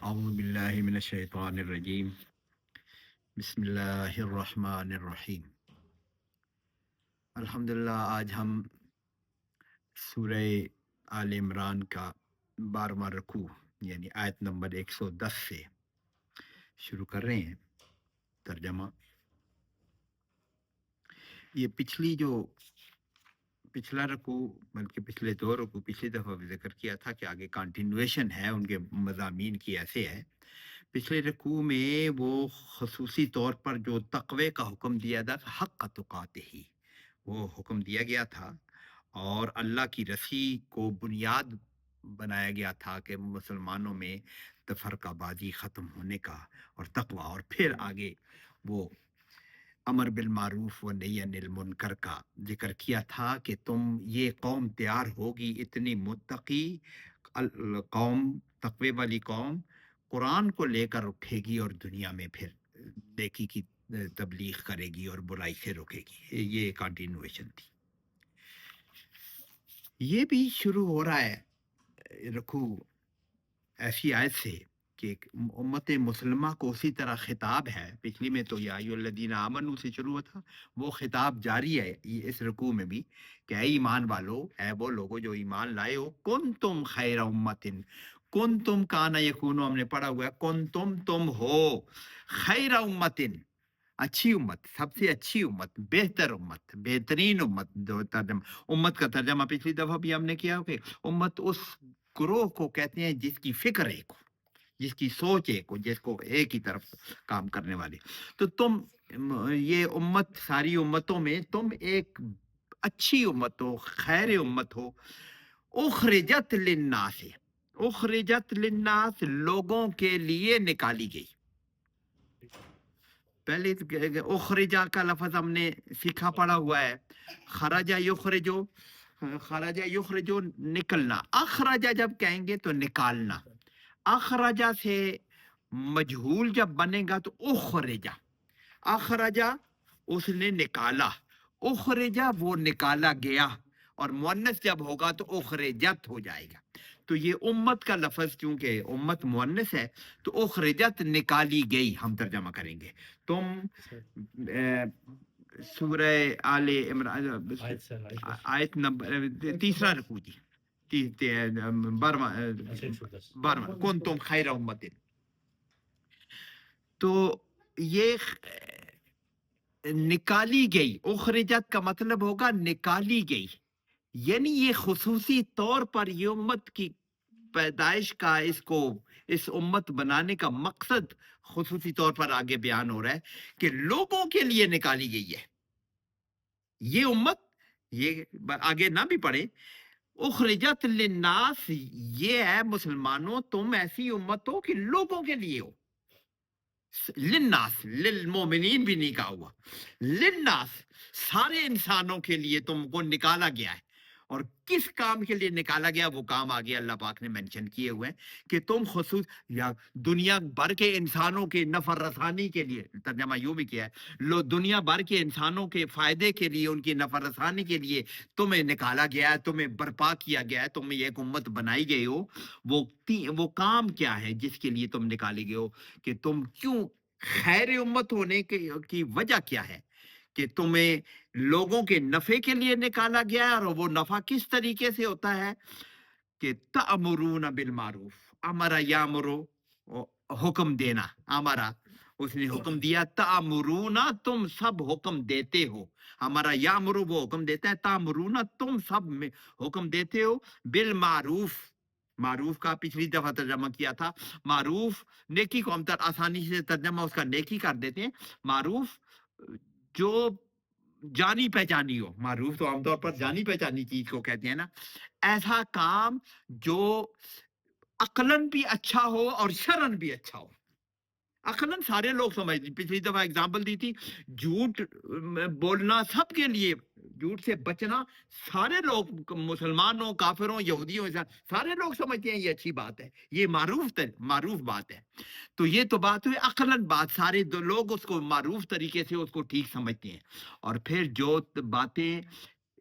اعوذ باللہ من الشیطان الرجیم بسم اللہ الرحمن الرحیم الحمدللہ آج ہم سورہ آل عمران کا 12واں رکوع یعنی آیت نمبر 110 سے شروع کر رہے ہیں ترجمہ۔ یہ پچھلا رکوع بلکہ پچھلے دو رکوع پچھلی دفعہ بھی ذکر کیا تھا کہ آگے کنٹینویشن ہے ان کے مضامین کی، ایسے ہے۔ پچھلے رکوع میں وہ خصوصی طور پر جو تقوی کا حکم دیا تھا، حق تقاتہ ہی وہ حکم دیا گیا تھا، اور اللہ کی رسی کو بنیاد بنایا گیا تھا کہ مسلمانوں میں تفرقہ بازی ختم ہونے کا اور تقوی، اور پھر آگے وہ امر بالمعروف و نہی عن المنکر کا ذکر کیا تھا کہ تم یہ قوم تیار ہوگی اتنی متقی قوم، تقوی والی قوم قرآن کو لے کر اٹھے گی اور دنیا میں پھر نیکی کی تبلیغ کرے گی اور برائی سے روکے گی۔ یہ کنٹینویشن تھی۔ یہ بھی شروع ہو رہا ہے رکوع ایسی آیت سے کہ امت مسلمہ کو اسی طرح خطاب ہے۔ پچھلی میں تو یا ایھا الذین آمنوا سے شروع ہوا تھا، وہ خطاب جاری ہے اس رکوع میں بھی کہ اے ایمان والو، اے وہ لوگو جو ایمان لائے ہو، کنتم خیر امت، کنتم کان یکون، ہم نے پڑھا ہوا ہے کنتم، تم ہو خیر امت، اچھی امت، سب سے اچھی امت، بہتر امت، بہترین امت۔ دو ترجمہ امت کا ترجمہ پچھلی دفعہ بھی ہم نے کیا کہ امت اس گروہ کو کہتے ہیں جس کی فکر ایک ہو، جس کی سوچ ایک ہو، جس کو ایک ہی طرف کام کرنے والے۔ تو تم یہ امت، ساری امتوں میں تم ایک اچھی امت ہو، خیر امت ہو، اخرجت للناس، اخرجت للناس لوگوں کے لیے نکالی گئی۔ پہلے اخرجا کا لفظ ہم نے سیکھا پڑا ہوا ہے، خرجا یخرجو، خرجا یخرجو نکلنا، اخرجا جب کہیں گے تو نکالنا، اخرجا سے مجہول جب بنے گا تو اخرجا، اخرجا اس نے نکالا، اخرجا وہ نکالا گیا، اور مؤنث جب ہوگا تو اخرجت ہو جائے گا۔ تو یہ امت کا لفظ چونکہ امت مؤنث ہے تو اخرجت نکالی گئی ہم ترجمہ کریں گے۔ تم سورہ آل عمران آیت نمبر تیسرا رکوع جی، 12واں کن تم خیر امت، تو یہ نکالی گئی، اخرجت کا مطلب ہوگا نکالی گئی، یعنی یہ خصوصی طور پر یہ امت کی پیدائش کا، اس امت بنانے کا مقصد خصوصی طور پر آگے بیان ہو رہا ہے کہ لوگوں کے لیے نکالی گئی ہے یہ امت۔ یہ آگے نہ بھی پڑھیں، اخرجت للناس، یہ ہے مسلمانوں تم ایسی امت ہو کہ لوگوں کے لیے ہو، للناس، للمومنین بھی نہیں کہا ہوا، للناس سارے انسانوں کے لیے تم کو نکالا گیا ہے۔ اور کس کام کے لیے نکالا گیا، وہ کام آگے اللہ پاک نے منشن کیے ہوئے ہیں کہ تم خصوص یا دنیا بھر کے انسانوں کے نفع رسانی کے لیے، ترجمہ یوں بھی کیا ہے، دنیا بھر کے انسانوں کے فائدے کے لیے، ان کی نفع رسانی کے لیے تمہیں نکالا گیا ہے، تمہیں برپا کیا گیا ہے، تمہیں ایک امت بنائی گئی ہو۔ وہ کام کیا ہے جس کے لیے تم نکالے گئے ہو، کہ تم کیوں خیر امت ہونے کی وجہ کیا ہے، کہ تمہیں لوگوں کے نفع کے لیے نکالا گیا ہے، اور وہ نفع کس طریقے سے ہوتا ہے کہ تأمرون بالمعروف، امرا یامرو، حکم دینا، امرا اس نے حکم دیا، تأمرون تم سب حکم دیتے ہو، ہمارا یامرو وہ حکم دیتا ہے، تأمرون تم سب میں حکم دیتے ہو، بالمعروف، معروف کا پچھلی دفعہ ترجمہ کیا تھا، معروف نیکی کو ہم آسانی سے ترجمہ اس کا نیکی کر دیتے ہیں۔ معروف جو جانی پہچانی ہو، معروف تو عام طور پر جانی پہچانی چیز کو کہتے ہیں نا، ایسا کام جو عقلاً بھی اچھا ہو اور شرعاً بھی اچھا ہو۔ عقلاً سارے لوگ سمجھتے، پچھلی دفعہ اگزامپل دی تھی، جھوٹ بولنا سب کے لیے، جھوٹ سے بچنا سارے لوگ، مسلمان ہوں، کافر ہوں، یہودی ہوں، سارے لوگ سمجھتے ہیں یہ اچھی بات ہے، یہ معروف بات ہے۔ تو یہ تو بات ہوئی عقلاً بات، سارے لوگ اس کو معروف طریقے سے اس کو ٹھیک سمجھتے ہیں۔ اور پھر جو باتیں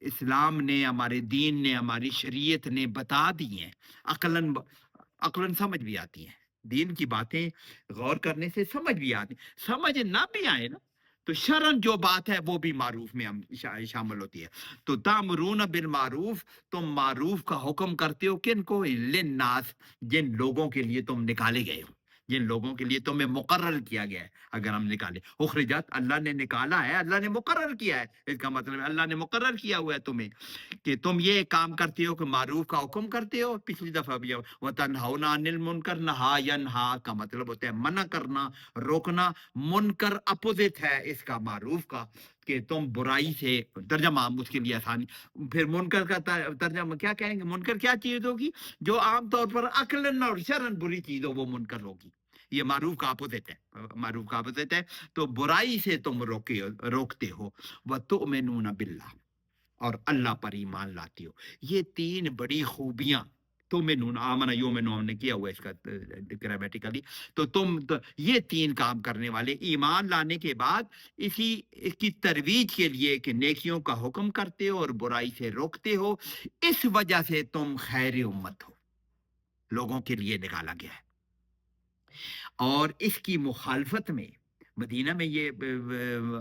اسلام نے، ہمارے دین نے، ہماری شریعت نے بتا دی ہیں، عقلاً سمجھ بھی آتی ہیں، دین کی باتیں غور کرنے سے سمجھ بھی آتی، سمجھ نہ بھی آئے نا تو شرن جو بات ہے وہ بھی معروف میں شامل ہوتی ہے۔ تو تامرون بالمعروف، تم معروف کا حکم کرتے ہو کن کو؟ للناس، جن لوگوں کے لیے تم نکالے گئے ہو، جن لوگوں کے لیے تمہیں مقرر کیا گیا ہے۔ اگر ہم نکالے اخرجت، اللہ نے نکالا ہے، اللہ نے مقرر کیا ہے، اس کا مطلب ہے اللہ نے مقرر کیا ہوا ہے تمہیں کہ تم یہ کام کرتے ہو کہ معروف کا حکم کرتے ہو۔ پچھلی دفعہ بھی وَتَنْهَوْنَ عَنِ الْمُنْكَرِ، نہا ینہا کا مطلب ہوتا ہے منع کرنا، روکنا۔ منکر اپوزٹ ہے اس کا معروف کا، کہ تم برائی سے، ترجمہ ہم اس کے لیے آسانی۔ پھر منکر کا ترجمہ کیا کہیں گے؟ منکر کیا چیز ہوگی جو عام طور پر عقلاً اور شرعاً بری چیز ہو، وہ منکر ہوگی۔ یہ معروف کا اپوزٹ ہے، معروف کا اپوزٹ ہے۔ تو برائی سے تم روکتے ہو۔ وَتُؤْمِنُونَ بِاللَّهِ، اور اللہ پر ایمان لاتی ہو۔ یہ تین بڑی خوبیاں، تم آمن یومن ہم نے کیا ہوا اس کا گرامیٹیکلی۔ تو یہ تین کام کرنے والے، ایمان لانے کے بعد اس کی ترویج کے لیے کہ نیکیوں کا حکم کرتے ہو اور برائی سے روکتے ہو، اس وجہ سے تم خیر امت ہو، لوگوں کے لیے نکالا گیا ہے۔ اور اس کی مخالفت میں مدینہ میں یہ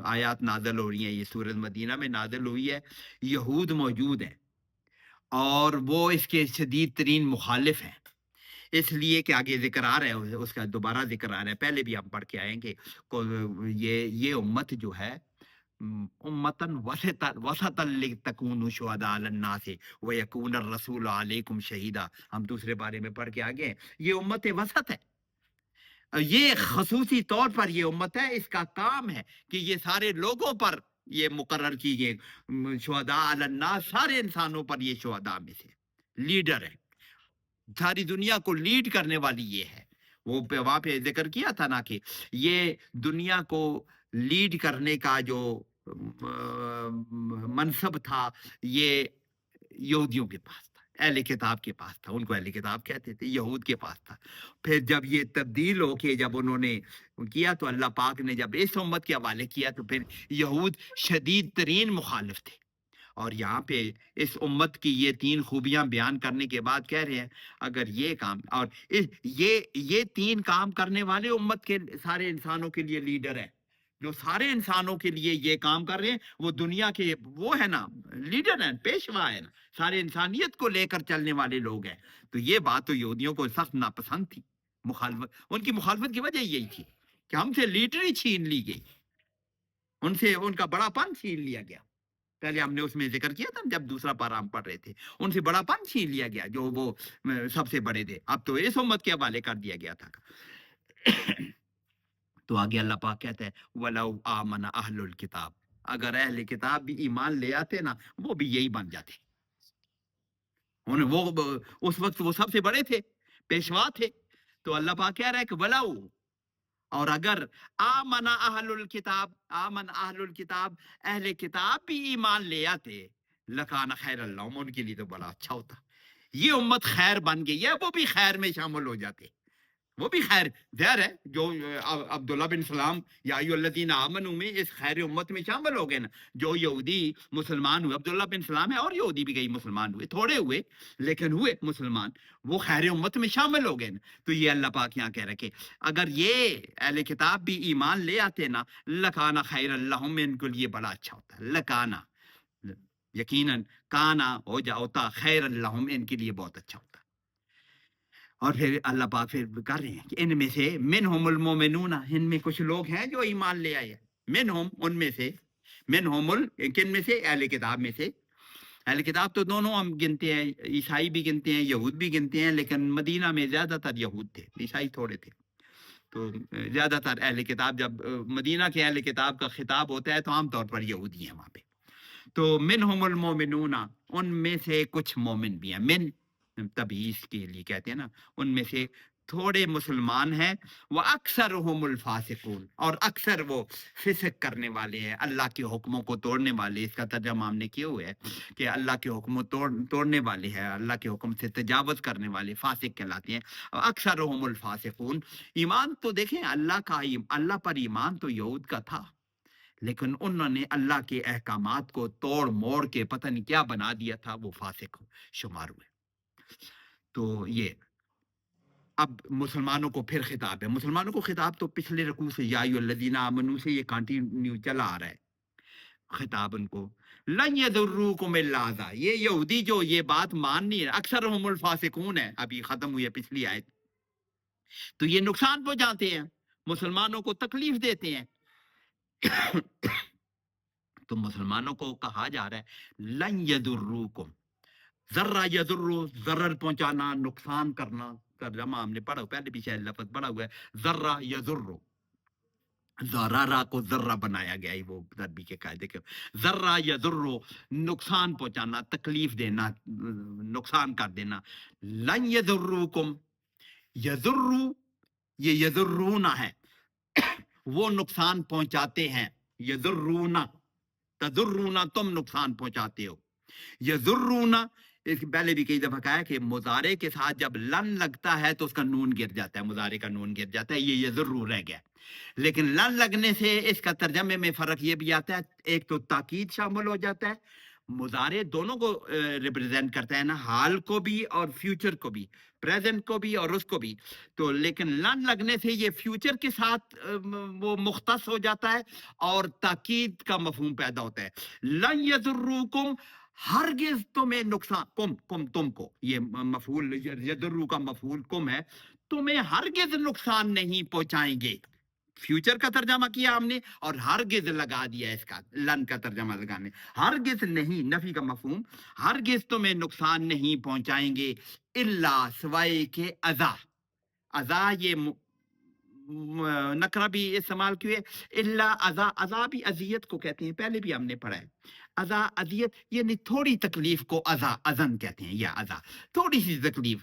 آیات نازل ہو رہی ہیں، یہ سورۃ مدینہ میں نازل ہوئی ہے، یہود موجود ہیں اور وہ اس کے شدید ترین مخالف ہیں، اس لیے کہ آگے ذکر آ رہا ہے، اس کا دوبارہ ذکر آ رہا ہے، پہلے بھی ہم پڑھ کے آئیں گے یہ امت جو ہے امتن وسطا لتکونوا شہداء علی الناس ویکون الرسول علیکم شہیدا، ہم دوسرے بارے میں پڑھ کے آگے ہیں، یہ امت وسط ہے۔ یہ خصوصی طور پر یہ امت ہے، اس کا کام ہے کہ یہ سارے لوگوں پر یہ مقرر کی گئی، شہداء علی الناس، سارے انسانوں پر یہ شہداء میں سے لیڈر ہے، ساری دنیا کو لیڈ کرنے والی یہ ہے۔ وہ وہاں پہ ذکر کیا تھا نا کہ یہ دنیا کو لیڈ کرنے کا جو منصب تھا، یہ یہودیوں کے پاس تھا، اہل کتاب کے پاس تھا، ان کو اہل کتاب کہتے تھے، یہود کے پاس تھا۔ پھر جب یہ تبدیل ہو کے جب انہوں نے کیا تو اللہ پاک نے جب اس امت کے حوالے کیا تو پھر یہود شدید ترین مخالف تھے، اور یہاں پہ اس امت کی یہ تین خوبیاں بیان کرنے کے بعد کہہ رہے ہیں اگر یہ کام، اور یہ تین کام کرنے والے امت کے سارے انسانوں کے لیے لیڈر ہیں، جو سارے انسانوں کے لیے یہ کام کر رہے ہیں، وہ دنیا کے وہ ہے نا لیڈر ہیں، پیشوا ہے نا، سارے انسانیت کو لے کر چلنے والے لوگ ہیں۔ تو یہ بات تو یہودیوں کو سخت ناپسند تھی، مخالفت، ان کی مخالفت کی وجہ یہی تھی کہ ہم سے لیڈری چھین لی گئی، ان سے ان کا بڑا پن چھین لیا گیا۔ پہلے ہم نے اس میں ذکر کیا تھا جب دوسرا پارا ہم پڑھ رہے تھے، ان سے بڑا پن چھین لیا گیا جو وہ سب سے بڑے تھے، اب تو اس امت کے حوالے کر دیا گیا تھا۔ تو آگے اللہ پاک کہتا ہے وَلَوْ آمَنَ أَهْلُ الْكِتاب، اگر اہل کتاب بھی ایمان لے آتے نا وہ بھی یہی بن جاتے، وہ اس وقت وہ سب سے بڑے تھے، پیشوا تھے۔ تو اللہ پاک کہہ رہا ہے کہ وَلَوْ، اور اگر آمن اہل الکتاب، آمن اہل الکتاب، اہل کتاب بھی ایمان لے آتے، لکان خیر اللہم، ان کے لیے تو بڑا اچھا ہوتا، یہ امت خیر بن گئی ہے، وہ بھی خیر میں شامل ہو جاتے، وہ بھی خیر ظاہر ہے جو عبداللہ بن سلام یا ایھا الذین آمنوا میں اس خیر امت میں شامل ہو گئے نا، جو یہودی مسلمان ہوئے، عبداللہ بن سلام ہے اور یہودی بھی کئی مسلمان ہوئے، تھوڑے ہوئے لیکن ہوئے مسلمان، وہ خیر امت میں شامل ہو گئے نا۔ تو یہ اللہ پاک یہاں کہہ رکھے اگر یہ اہل کتاب بھی ایمان لے آتے نا، لکانا خیر اللہم، ان کے لیے بڑا اچھا ہوتا، لکانا یقیناً، کانا ہو جاتا خیر اللہم، ان کے لیے بہت اچھا ہوتا۔ اور پھر اللہ پاک پھر کر رہے ہیں کہ ان میں سے منہم المومنون، ان میں کچھ لوگ ہیں جو ایمان لے آئے، منہم، ان میں سے، منہم کن میں سے؟ اہل کتاب میں سے۔ اہل کتاب تو دونوں ہم گنتے ہیں، عیسائی بھی گنتے ہیں، یہود بھی گنتے ہیں، لیکن مدینہ میں زیادہ تر یہود تھے، عیسائی تھوڑے تھے۔ تو زیادہ تر اہل کتاب، جب مدینہ کے اہل کتاب کا خطاب ہوتا ہے تو عام طور پر یہودی ہیں وہاں پہ۔ تو منہم المومنون، ان میں سے کچھ مومن بھی ہیں، من تبعیض کے لیے کہتے ہیں نا، ان میں سے تھوڑے مسلمان ہیں، وہ اکثرهم الفاسقون، اور اکثر وہ فسق کرنے والے ہیں، اللہ کے حکموں کو توڑنے والے، اس کا ترجمہ ہم نے کیا ہوا ہے کہ اللہ کے حکموں توڑنے والے ہیں، اللہ کے حکم سے تجاوز کرنے والے فاسق کہلاتے ہیں، اکثرهم الفاسقون۔ ایمان تو دیکھیں اللہ کا، اللہ پر ایمان تو یہود کا تھا، لیکن انہوں نے اللہ کے احکامات کو توڑ موڑ کے پتہ نہیں کیا بنا دیا تھا، وہ فاسق شمار ہوئے۔ تو یہ اب مسلمانوں کو پھر خطاب ہے. مسلمانوں کو خطاب تو پچھلے رکوع سے یا ایھا آمنو سے یہ کنٹینیو چلا آ رہا ہے خطاب ان کو. لن یضروکم الا اذی، یہ یہودی جو یہ بات مان نہیں ہے، اکثرهم الفاسقون ہے، ابھی ختم ہوئی ہے پچھلی آیت. تو یہ نقصان پہنچاتے ہیں، مسلمانوں کو تکلیف دیتے ہیں. تو مسلمانوں کو کہا جا رہا ہے لن یضروکم، ذرہ یضر، ضرر پہنچانا، نقصان کرنا. ترجمہ ہم نے پڑھا پہلے بھی شاید لفظ پڑھا ہوا ہے، ذرہ یضر، ذرارہ کو ذرہ بنایا گیا ہے وہ عربی کے قاعدے کے. ذرہ یضر، نقصان پہنچانا، تکلیف دینا، نقصان کر دینا. لن یضروکم، یضر یہ یضرون ہے، وہ نقصان پہنچاتے ہیں. یضرون، تضرون تم نقصان پہنچاتے ہو. یضرون، اس پہلے بھی کئی دفعہ کہا ہے کہ مضارع کے ساتھ جب لن لگتا ہے تو اس کا نون گر جاتا ہے، مضارع کا نون گر جاتا ہے، یہ یضر رہ گیا. لیکن لن لگنے سے اس کا ترجمے میں فرق یہ بھی آتا ہے، ایک تو تاکید شامل ہو جاتا ہے، مضارع دونوں کو ریپرزینٹ کرتا ہے نا، حال کو بھی اور فیوچر کو بھی، پریزنٹ کو بھی اور اس کو بھی. تو لیکن لن لگنے سے یہ فیوچر کے ساتھ وہ مختص ہو جاتا ہے اور تاکید کا مفہوم پیدا ہوتا ہے. لن یضروکم، ہرگز تمہیں نقصان، کم تم کو، یہ مفعول یضرو کا مفعول کم ہے، تمہیں ہرگز نقصان نہیں پہنچائیں گے. فیوچر کا ترجمہ کیا ہم نے اور ہرگز لگا دیا اس کا، لن کا ترجمہ لگانے. ہرگز نہیں، نفی کا مفہوم، ہرگز تمہیں نقصان نہیں پہنچائیں گے، الا سوائے کے اذا. اذا یہ نکرہ بھی استعمال کیے، الا اذا، اذا بھی اذیت کو کہتے ہیں، پہلے بھی ہم نے پڑھا ہے. اذا اذیت یعنی تھوڑی تکلیف کو اذا، اذن کہتے ہیں، یا اذا تھوڑی سی تکلیف،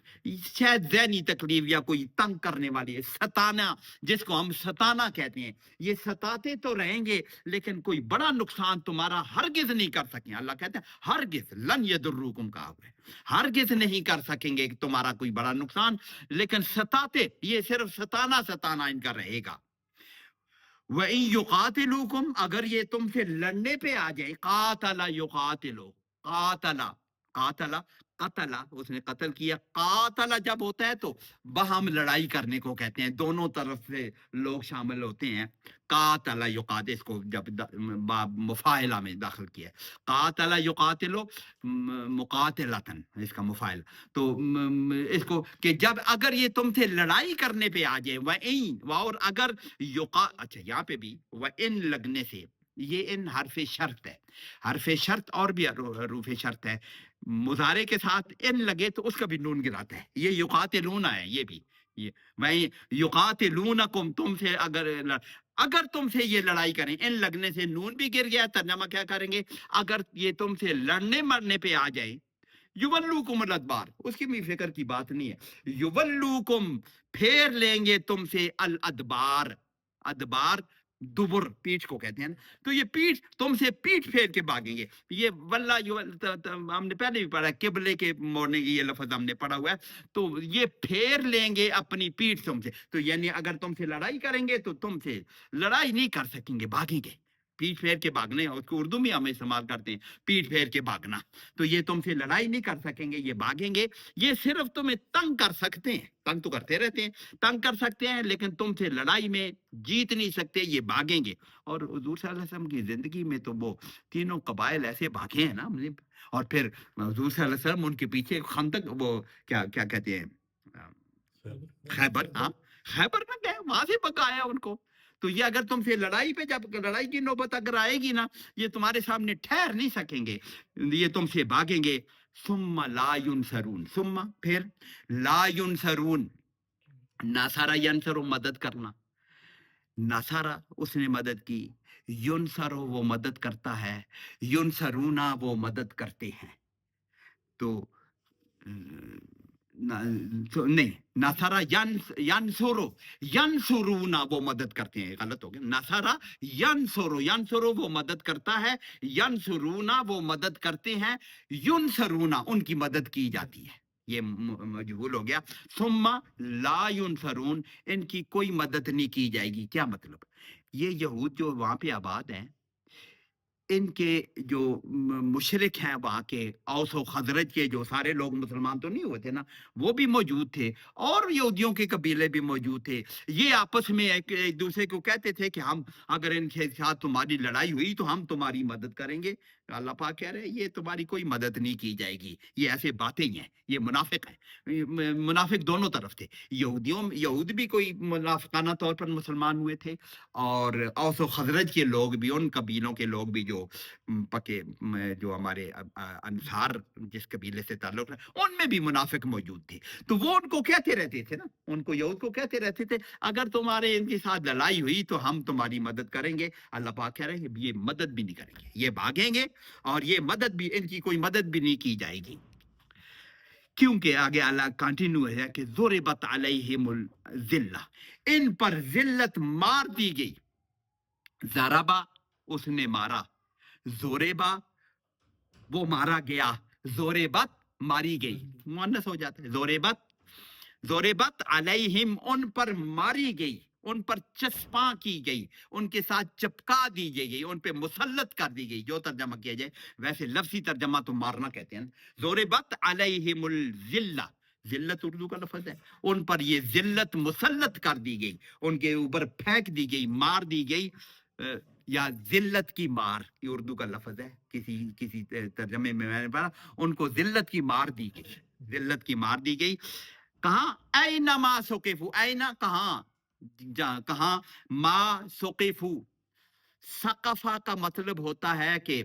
شاید ذہنی تکلیف یا کوئی تنگ کرنے والی، ستانا جس کو ہم ستانا کہتے ہیں. یہ ستاتے تو رہیں گے لیکن کوئی بڑا نقصان تمہارا ہرگز نہیں کر سکیں. اللہ کہتے ہیں ہرگز، لن یضروکم کہا ہوا ہے، ہرگز نہیں کر سکیں گے تمہارا کوئی بڑا نقصان، لیکن ستاتے، یہ صرف ستانا ان کا رہے گا. وَإِن يُقَاتِلُوكُمْ، اگر یہ تم سے لڑنے پہ آ جائے، قاتل یقاتلو، قاتل، اس نے قتل کیا. قاتل جب ہوتا ہے تو باہم لڑائی کرنے کو کہتے ہیں، دونوں طرف سے لوگ شامل ہوتے ہیں. قاتل یقاتل، اس کو جب مفاعلہ میں داخل کیا، قاتل یقاتلو مقاتلتن، اس کا مفاعل. تو اس کو کہ جب اگر یہ تم سے لڑائی کرنے پہ آ جائے، وَإِن، اور اگر اچھا یہاں پہ بھی وَإِن لگنے سے، یہ ان حرف شرط ہے، حرف شرط اور بھی حروف شرط ہے. مضارع کے ساتھ ان لگے تو اس کا بھی نون گراتا ہے. یہ یقاتلون ہے، یہ بھی یہ یقاتلونکم، تم سے اگر تم سے یہ لڑائی کریں، ان لگنے سے نون بھی گر گیا. ترجمہ کیا کریں گے؟ اگر یہ تم سے لڑنے مرنے پہ آ جائے، یولوکم الادبار، اس کی بھی فکر کی بات نہیں ہے. یولوکم، پھیر لیں گے تم سے، الادبار، ادبار دبر، پیٹھ کو کہتے ہیں نا. تو یہ پیٹھ، تم سے پیٹھ پھیر کے بھاگیں گے. یہ واللہ ہم نے پہلے بھی پڑھا، قبلے کے موڑنے کی یہ لفظ ہم نے پڑھا ہوا ہے. تو یہ پھیر لیں گے اپنی پیٹھ تم سے. تو یعنی اگر تم سے لڑائی کریں گے تو تم سے لڑائی نہیں کر سکیں گے، بھاگیں گے. پیٹھ پھیر کے بھاگنے، اس کو اردو میں ہم استعمال کرتے ہیں، پیٹھ پھیر کے بھاگنا. تو یہ تم سے لڑائی نہیں کر سکیں گے، یہ بھاگیں گے. یہ صرف تمہیں تنگ کر سکتے ہیں، تنگ تو کرتے رہتے ہیں، تنگ کر سکتے ہیں، لیکن تم سے لڑائی میں جیت نہیں سکتے، یہ بھاگیں گے. اور حضور صلی اللہ علیہ وسلم کی زندگی میں تو وہ تینوں قبائل ایسے بھاگے ہیں نا. اور پھر حضور صلی اللہ علیہ وسلم ان کے پیچھے خندق، وہ کیا کہتے ہیں، خیبر، ہاں خیبر میں گئے، وہاں سے بکایا ان کو. تو یہ اگر تم سے لڑائی پہ، جب لڑائی کی نوبت اگر آئے گی نا، یہ تمہارے سامنے ٹھہر نہیں سکیں گے، یہ تم سے بھاگیں گے. ثم لا ینصرون، ثم پھر لا ینصرون، ناصرہ ینصر، مدد کرنا، ناصرہ اس نے مدد کی، ینصر وہ مدد کرتا ہے، ینصرونا وہ مدد کرتے ہیں. تو نہیں، ناصرہ ینصرو، ینصرونا وہ مدد کرتے ہیں، غلط ہو گیا. ناصرہ ینصرو، ینصرو وہ مدد کرتا ہے، ینصرونا وہ مدد کرتے ہیں، ینصرونا ان کی مدد کی جاتی ہے. یہ مجہول ہو گیا. ثم لا ینصرون، ان کی کوئی مدد نہیں کی جائے گی. کیا مطلب؟ یہ یہود جو وہاں پہ آباد ہیں، इनके जो मुशरिक हैं वहाँ के औस और खजरज के जो सारे लोग मुसलमान तो नहीं हुए थे ना, वो भी मौजूद थे और यहूदियों के कबीले भी मौजूद थे। ये आपस में एक दूसरे को कहते थे कि हम अगर इनके साथ तुम्हारी लड़ाई हुई तो हम तुम्हारी मदद करेंगे। अल्लाह पाक कह रहे हैं ये तुम्हारी कोई मदद नहीं की जाएगी, ये ऐसे बातें ही हैं, ये मुनाफिक हैं। मुनाफिक दोनों तरफ थे, यहूद भी कोई मुनाफिकाना तौर पर मुसलमान हुए थे और औस और खजरज के लोग भी, उन कबीलों के लोग भी जो पके जो हमारे अंसार जिस कबीले से ताल्लुक है, उनमें भी मुनाफिक मौजूद थे। तो वो उनको कहते रहते थे ना, उनको यहूद को कहते रहते थे अगर तुम्हारे इनके साथ लड़ाई हुई तो हम तुम्हारी मदद करेंगे। अल्लाह पाक कह रहे हैं ये मदद भी नहीं करेंगे, ये भागेंगे और ये मदद भी, इनकी कोई मदद भी नहीं की जाएगी। क्योंकि आगे अल्लाह कंटिन्यू है कि ज़ुरिबत अलैहिमुल ज़िल्ला, इन पर जिल्लत मार दी गई। ज़रबा उसने मारा, ज़ुरिबा वो मारा गया, ज़ुरिबत मारी गई, मुअन्नस हो जाता है ज़ुरिबत। ज़ुरिबत अलैहिम उन पर मारी गई, उन पर चस्पा की गई, उनके साथ चपका दी गई, उन पे मुसल्लत कर दी गई। जो तर्जमा किया जाए, वैसे लफ्जी तर्जमा तो मारना कहते हैं। ज़ुरिबत अलैहिमुल ज़िल्ला, जिल्लत उर्दू का लफ्ज है, उन पर ये जिल्लत मुसल्लत कर दी गई, उनके ऊपर फेंक दी गई, मार दी गई। या जिल्लत की मार, ये उर्दू का लफ्ज है, किसी किसी तर्जमे में मैंने पढ़ा उनको जिल्लत की मार दी गई, जिल्लत की मार दी गई। कहाँ? ऐना मा सुकिफू, ऐना कहाँ, कहाँ, मा सुकिफू। सकफा का मतलब होता है कि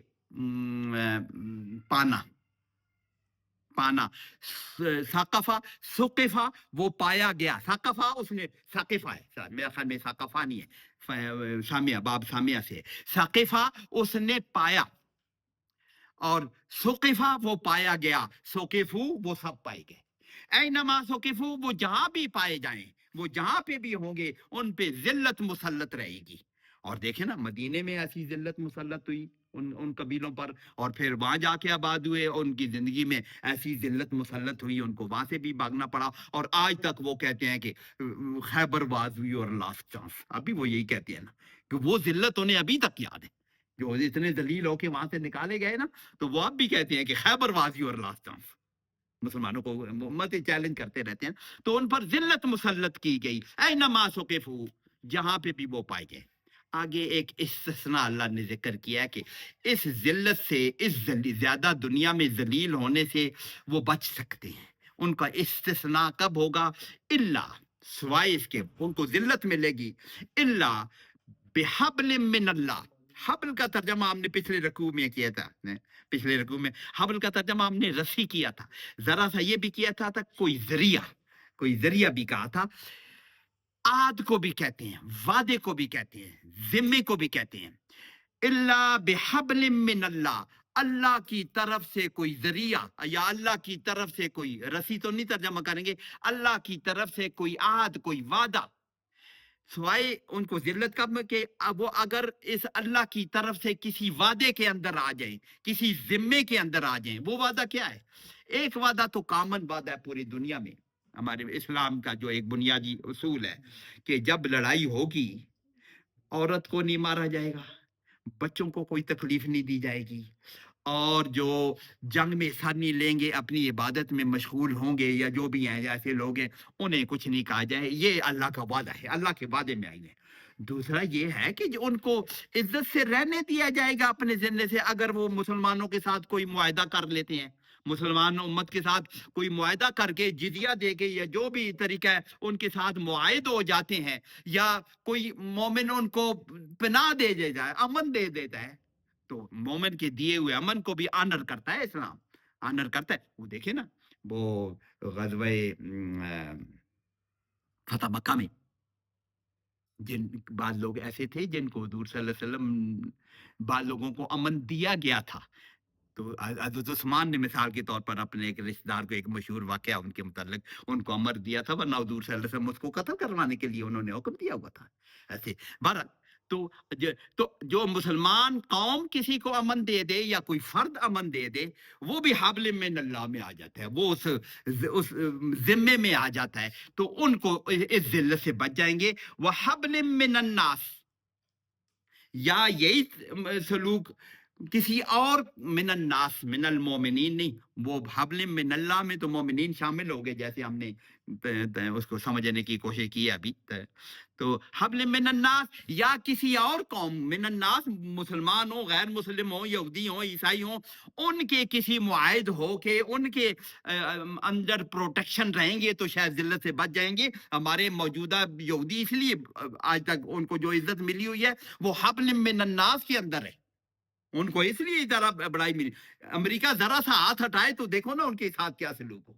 पाना, पाना। साकफा, सुकिफा वो पाया गया, साकफा उसने, साकिफा है मेरा ख्याल में, साकफा नहीं है, सामिया, बाब सामिया से, साकिफा उसने पाया और सुकिफा वो पाया गया, सुकिफू वो सब पाए गए। ऐनमा सुकिफू वो जहां भी पाए जाएं, वो जहां पे भी होंगे उन पे जिल्लत मुसल्लत रहेगी। और देखे ना मदीने में ऐसी जिल्लत मुसल्लत हुई उन कबीलों पर, और फिर वहां जाके आबाद हुए और उनकी जिंदगी में ऐसी जिल्लत मुसल्लत हुई, उनको वहां से भी भागना पड़ा। और आज तक वो कहते हैं कि खैबर वाज हुई और लास्ट चांस, अभी वो यही कहते हैं ना कि वो जिल्लत उन्हें अभी तक याद है, जो इतने जलील होके वहां से निकाले गए ना, तो वो अब भी कहते हैं कि Khyber was your last chance. मुसलमानों को मोहम्मद चैलेंज करते रहते हैं। तो उन पर जिल्लत मुसल्लत की गई, ऐना मा सुकिफू जहां पे भी वो पाए गए। आगे एक इस्तिस्ना अल्लाह ने जिक्र किया कि इस जिल्लत से, इस ज्यादा दुनिया में जलील होने से वो बच सकते हैं। उनका इस्तिस्ना कब होगा? इल्ला, सिवाय इसके उनको जिल्लत मिलेगी, इल्ला बिहब्लिम मिनल्लाह। हब्ल का तर्जमा हमने पिछले रकू में किया था, पिछले रकू में हब्ल का तर्जमा हमने रस्सी किया था, जरा सा ये भी किया था कोई जरिया, कोई जरिया भी कहा था। आद को भी कहते हैं, वादे को भी कहते हैं, जिम्मे को भी कहते हैं। इल्ला बिहब्लिम मिनल्लाह, अल्लाह की तरफ से कोई जरिया या अल्लाह की तरफ से कोई रस्सी तो नहीं तर्जमा करेंगे, अल्लाह की तरफ से कोई आद, कोई वादा। सिवाय उनको जिल्लत कब के वो अगर इस अल्लाह की तरफ से किसी वादे के अंदर आ जाए, किसी जिम्मे के अंदर आ जाए। वो वादा क्या है? एक वादा तो कॉमन वादा है पूरी दुनिया में, हमारे इस्लाम का जो एक बुनियादी उसूल है कि जब लड़ाई होगी औरत को नहीं मारा जाएगा, बच्चों को कोई तकलीफ नहीं दी जाएगी, और जो जंग में हिस्सा नहीं लेंगे अपनी इबादत में मशगूल होंगे या जो भी हैं ऐसे लोग हैं उन्हें कुछ नहीं कहा जाए। ये अल्लाह का वादा है, अल्लाह के वादे में आई है। दूसरा ये है कि जो उनको इज्जत से रहने दिया जाएगा अपने जिले से, अगर वो मुसलमानों के साथ कोई मुआहदा कर लेते हैं, मुसलमान उम्मत के साथ कोई मुआहदा करके जिजिया दे के या जो भी तरीका है उनके साथ मुआहिद हो जाते हैं, या कोई मोमिन उनको पनाह दे देता है, अमन दे देता है, तो मोमिन के दिए हुए अमन को भी ऑनर करता है इस्लाम, ऑनर करता है। वो देखे ना वो गज़वे फतह मक्का में जिन बाद लोग ऐसे थे जिनको हुजूर सल्लल्लाहु अलैहि वसल्लम बाद लोगों को अमन दिया गया था। तो हज़रत उस्मान ने मिसाल के तौर पर अपने एक रिश्तेदार को एक मशहूर वाक़या उनके मुताल्लिक उनको अमर दिया था, वरना हुजूर सल्लल्लाहु अलैहि वसल्लम उसको कत्ल करवाने के लिए उन्होंने हुक्म दिया हुआ था। ऐसे बहरहाल तो तो जो मुसलमान कौम किसी को अमन दे दे या कोई फर्द अमन दे दे, वो भी हाबले में अल्लाह में आ जाता है, वो उस जिम्मे में आ जाता है, तो उनको इस जिल्लत से बच जाएंगे। वह हबल मिनन्नास, या यही सलूक किसी और मिनन नास मिनल मोमिनीन नहीं, वो हब्ल मिन अल्लाह में तो मोमिनीन शामिल हो गए, जैसे हमने उसको समझने की कोशिश की है अभी। तो हब्ल मिनन नास या किसी और कौम, मिनन नास मुसलमान हो, गैर मुस्लिम हो, यहूदी हो, ईसाई हो, उनके किसी मुआहिद हो के उनके अंदर प्रोटेक्शन रहेंगे तो शायद जिल्लत से बच जाएंगे। हमारे मौजूदा यहूदी इसलिए आज तक उनको जो इज्जत मिली हुई है वो हब्ल मिनन नास के अंदर है, उनको इसलिए जरा बड़ाई मिली। अमेरिका जरा सा हाथ हटाए तो देखो ना उनके साथ क्या सलूक हो।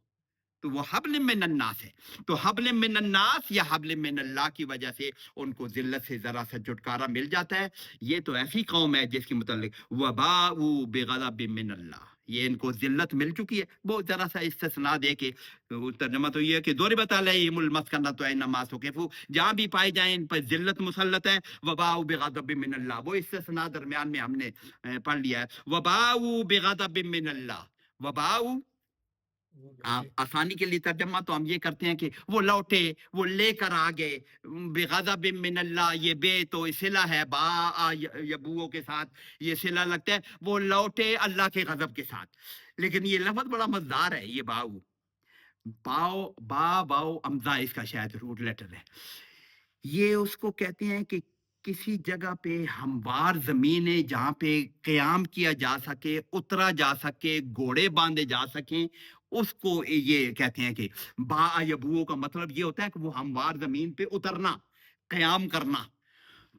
तो वो हब्ल मिनन्नास है। तो हब्ल मिनन्नास या हब्ल मिनल्लाह की वजह से उनको जिल्लत से जरा सा छुटकारा मिल जाता है। ये तो ऐसी कौम है जिसके मुतालिक वबाउ बिगज़ब मिनल्लाह, ये इनको जिल्लत मिल चुकी है। वो जरा सा इस्तिस्ना दे के तो तर्जमा तो ये है कि दौरिबत अलैहिमुल मस्कनतु ऐनमा सुकिफू, जहाँ भी पाए जाए इन पर जिल्लत मुसल्लत है। वबाउ बिगज़ब मिनल्लाह, वो इस्तिस्ना दरमियान में हमने पढ़ लिया है। वबाउ बिगज़ब मिनल्लाह, वबाउ आसानी के लिए तर्जमा तो हम ये करते हैं कि वो लौटे, वो लेकर आ गए। बेगज़ब मिनल्लाह, ये बे तो सिला है, बा यबुओं के साथ ये सिला लगता है, वो लौटे अल्लाह के गजब के साथ। लेकिन ये लफ्ज बड़ा मजेदार है, ये बाऊ बाओ बा बाओ अमजा इसका शायद रूट लेटर है। ये उसको कहते हैं कि किसी जगह पे हमवार जमीनें जहाँ पे कयाम किया जा सके, उतरा जा सके, घोड़े बांधे जा सकें, उसको ये कहते हैं कि बायबुओं का मतलब ये होता है कि वो हमवार जमीन पे उतरना, कयाम करना।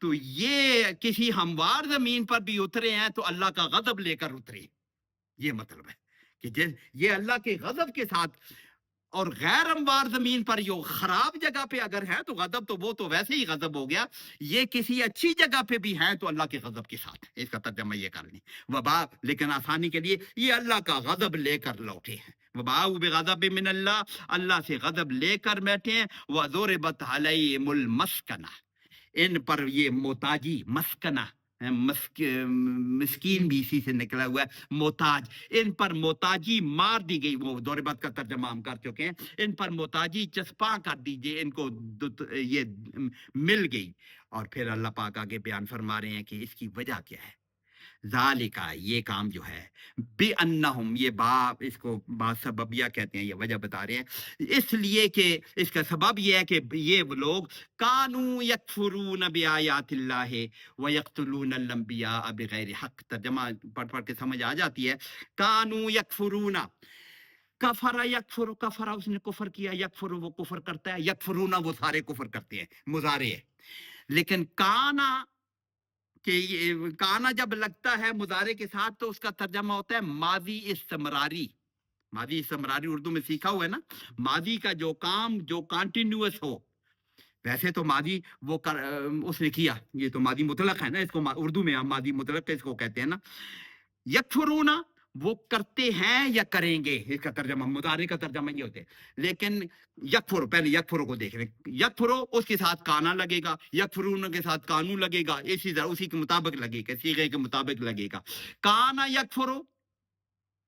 तो ये किसी हमवार जमीन पर भी उतरे हैं तो अल्लाह का गजब लेकर उतरे, ये मतलब है कि ये अल्लाह के गजब के साथ। और गैर हमवार जमीन पर जो खराब जगह पे अगर है तो गजब तो वो तो वैसे ही गजब हो गया। ये किसी अच्छी जगह पे भी है तो अल्लाह के गजब के साथ, इसका तर्जमा ये कर लें। वबा, लेकिन आसानी के लिए ये अल्लाह का गजब लेकर लौटे हैं। वबाउ बिगज़ब मिन अल्लाह, अल्लाह से गजब लेकर बैठे हैं। वज़ुरिबत अलैहिमुल मस्कना, इन पर ये मोताजी, मस्कना मिस्कीन भी इसी से निकला हुआ है, मोताज, इन पर मोताजी मार दी गई। वो दौरेबत का तर्जमा हम कर चुके हैं। इन पर मोताजी चस्पा कर दीजिए, इनको ये मिल गई। और फिर अल्लाह पाक आगे बयान फरमा रहे हैं कि इसकी वजह क्या है। ज़ालिका, ये काम जो है, बिअन्नहुम, ये बाप इसको बा सबबिया कहते हैं, ये वजह बता रहे हैं। इसलिए कि इसका सबब ये है कि ये वो लोग कानू यकफुरून बिआयातिल्लाहि व यक़्तुलूनल अंबिया बिगैर हक़। तर्जुमा पढ़ पढ़ के समझ आ जाती है। कानू यकफुरूना, कफरा यकफुरु, कफरा उसने कुफर किया, यकफुरु वो कुफर करता है, यकफुरूना वो सारे कुफर करते हैं, मुजारे है। लेकिन काना कि ये काना जब लगता है मुजारे के साथ तो उसका तर्जमा होता है माजी इस्तमरारी। माजी इस्तमरारी उर्दू में सीखा हुआ है ना, माजी का जो काम जो कंटिन्यूअस हो। वैसे तो माजी वो उसने किया, ये तो माजी मुतलक है ना, इसको उर्दू में हम माजी मुतलक इसको कहते हैं ना। यकफुरूना वो करते हैं या करेंगे, इसका तर्जमा मुदारे का तर्जमा ये होते हैं। लेकिन यकफुर, पहले यकफुरो को देख रहे, यकफुरो उसके साथ काना लगेगा, यकफुरून के साथ कानू लगेगा, इसी तरह उसी के मुताबिक लगेगा, सीगे के मुताबिक लगेगा। काना यकफुरो,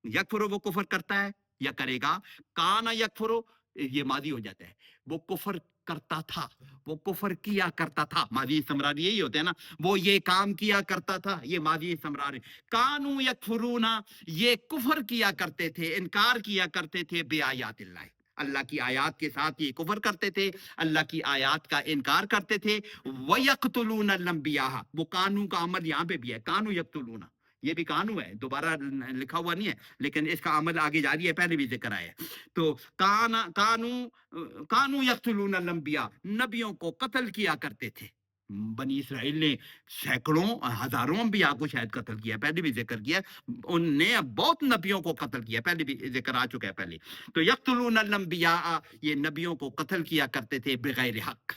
यकफुरो वो कुफर करता है या करेगा, काना यकफुरो ये माजी हो जाता है, वो कुफर करता था, वो कुफर किया करता था। माजी समरारी यही होते हैं ना, वो ये काम किया करता था, ये माजी समरारी। कानू यकफुरूना, ये कुफर किया करते थे, इनकार किया करते थे बेआयातिल्लाह, अल्लाह की आयात के साथ ये कुफर करते थे, अल्लाह की आयात का इनकार करते थे। वयक्तुलूनल अंबिया, वो कानू का अमल यहाँ पे भी है, कानू यक्तुलूना, ये भी कानू है, दोबारा लिखा हुआ नहीं है, लेकिन इसका अमल आगे जारी है, पहले भी जिक्र आया है। तो कानू यक्तुलूनल अंबिया, नबियों को कत्ल किया करते थे। बनी इसराइल ने सैकड़ों हजारों अंबिया को शायद कत्ल किया, पहले भी जिक्र किया। उनने बहुत नबियों को कत्ल किया, पहले भी जिक्र आ चुका है पहले। तो यक्तुलूनल अंबिया, ये नबियों को कत्ल किया करते थे बगैर हक।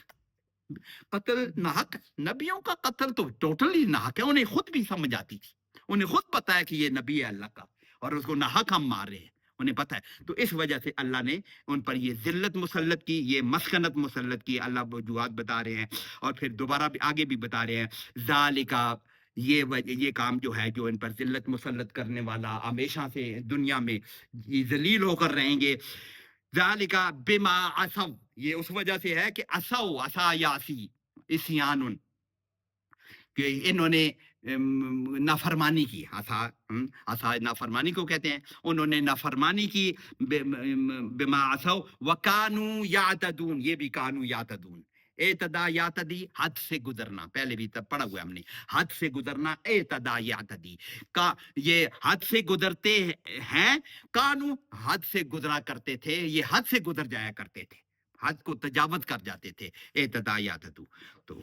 कत्ल नाहक, नबियों का कत्ल तो टोटली नाहक है, उन्हें खुद भी समझ आती थी, उन्हें खुद पता है कि ये नबी है अल्लाह का और उसको नाहक हम मार रहे हैं, उन्हें पता है। तो इस वजह से अल्लाह ने उन पर ये जिल्लत मुसल्लत की, ये मस्कनत मुसल्लत की, अल्लाह वजूहात बता रहे हैं। और फिर दोबारा भी आगे भी बता रहे हैं, ज़ालिका, ये काम जो है, जो इन पर जिल्लत मुसल्लत करने वाला हमेशा से दुनिया में ये जलील होकर रहेंगे। ज़ालिका बिमा असव, ये उस वजह से है कि असव, असा यासी, इस्यानुन, कि इन्होंने नाफरमानी की, आसा नाफरमानी को कहते हैं, उन्होंने नाफरमानी की, बिमा असौ वकानू यातदून, ये भी कानू यातदून, एतदा यातदी हद से गुजरना, पहले भी तब पढ़ा हुआ हमने, हद से गुजरना, एतदा यातदी का, ये हद से गुजरते हैं, कानू हद से गुजरा करते थे, ये हद से गुजर जाया करते थे, हद को तजावत कर जाते थे, एतदा यातदू। तो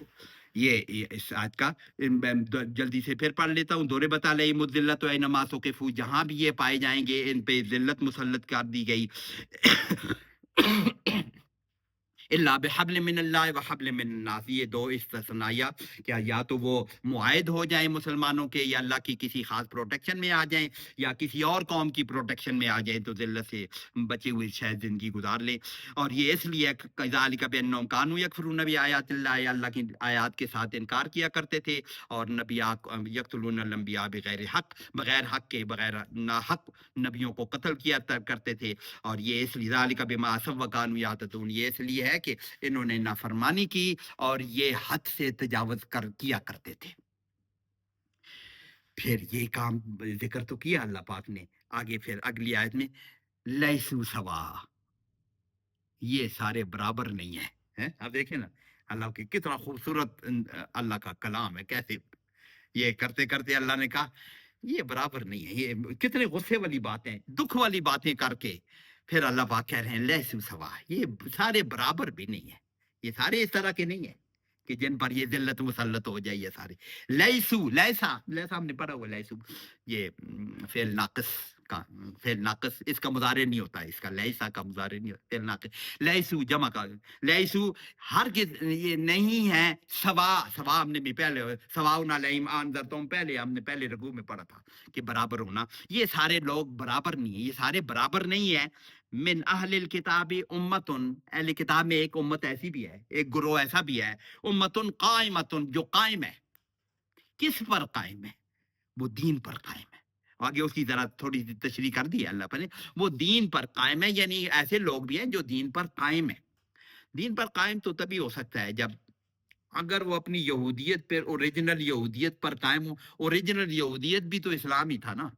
ये इस आयत का जल्दी से फिर पढ़ लेता हूँ। दोरे बता ले मुद्दिल्लत व नमासों के फूज, जहां भी ये पाए जाएंगे इन पे जिल्लत मुसल्लत कर दी गई। इल्ला बिहब्ल मिनल्लाह व हब्ल मिनन्नास, ये दो इस्तिस्नाया, क्या या तो वो मुआहिद हो जाएं मुसलमानों के, या अल्लाह की किसी खास प्रोटेक्शन में आ जाएं, या किसी और कौम की प्रोटेक्शन में आ जाएं, तो जिल्लत से बची हुई शायद जिंदगी गुजार लें। और ये इसलिए कज़ालिका बिअन्नहुम कानू यकफुरून बिआयातिल्लाह, अल्लाह की आयात के साथ इनकार किया करते थे, और नबिया यक़्तुलून अल-अंबिया बिगैर हक, बगैर हक के, बगैर नाहक नबियों को कत्ल किया करते थे। और ये इसलिए ज़ालिका बिमा असव व कानू यातदून, ये इसलिए है कि इन्होंने नाफरमानी की और ये हद से तजावज किया करते थे। फिर ये काम जिक्र तो किया अल्लाह पाक ने, आगे फिर अगली आयत में लैसू सवा, ये सारे बराबर नहीं है, हैं? आप देखें ना अल्लाह की कितना खूबसूरत अल्लाह का कलाम है, कैसे ये करते करते अल्लाह ने कहा ये बराबर नहीं है, ये कितने गुस्से वाली बातें, दुख वाली बातें करके फिर अल्लाह पाक कह रहे हैं लैसू सवा, ये सारे बराबर भी नहीं है, ये सारे इस तरह के नहीं है कि जिन पर ये जिल्लत मुसल्लत हो जाए, ये सारे लैसू, लैसा, लैसा हमने पढ़ा हुआ, लैसू ये फेल नाकिस का, फेल नाकिस इसका मुजारे नहीं होता है, इसका लैसा का मुजारे नहीं होता, फेल नाकिस, लैसू जमा का, लैसू हर ये नहीं है, सवा, सवा हमने भी पहले सवाउन अलैहिम अनज़रतहुम, पहले हमने पहले रकू में पढ़ा था कि बराबर होना, ये सारे लोग बराबर नहीं है, ये सारे बराबर नहीं है। मिन अहलिल किताबी उम्मतुन, अहले किताब में एक उम्मत ऐसी भी है, एक गुरोह ऐसा भी है, उम्मतुन कायमतुन, जो कायम है, किस पर कायम है, वो दीन पर कायम है। आगे उसकी जरा थोड़ी सी तशरीह कर दी है अल्लाह पर, वो दीन पर कायम है, यानी ऐसे लोग भी हैं जो दीन पर कायम है। दीन पर कायम तो तभी हो सकता है जब अगर वो अपनी यहूदियत पर, ओरिजिनल यहूदियत पर कायम हो। ओरिजिनल यहूदियत भी तो इस्लाम ही था ना,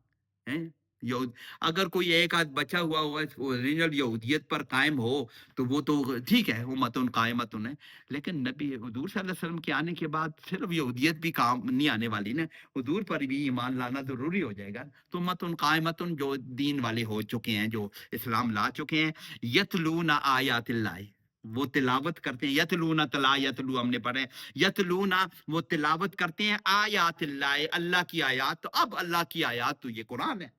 हैं? यहूद, अगर कोई एक आध बचा हुआ ओरिजिनल यहूदियत पर कायम हो तो वो तो ठीक है, उम्मतुन कायमतुन है, लेकिन नबी हुजूर सल्लल्लाहु अलैहि वसल्लम के आने के बाद सिर्फ यहूदियत भी काम नहीं आने वाली ना, हुजूर पर भी ईमान लाना जरूरी हो जाएगा। तो उम्मतुन कायमतुन, जो दीन वाले हो चुके हैं, जो इस्लाम ला चुके हैं, यतलूना आयातिल्लाह, वो तिलावत करते हैं, यतलूना तला यतलू हमने पढ़े, यतलूना वो तिलावत करते हैं, आयातिल्लाह, अल्लाह की आयात। तो अब अल्लाह की आयात तो ये कुरान है,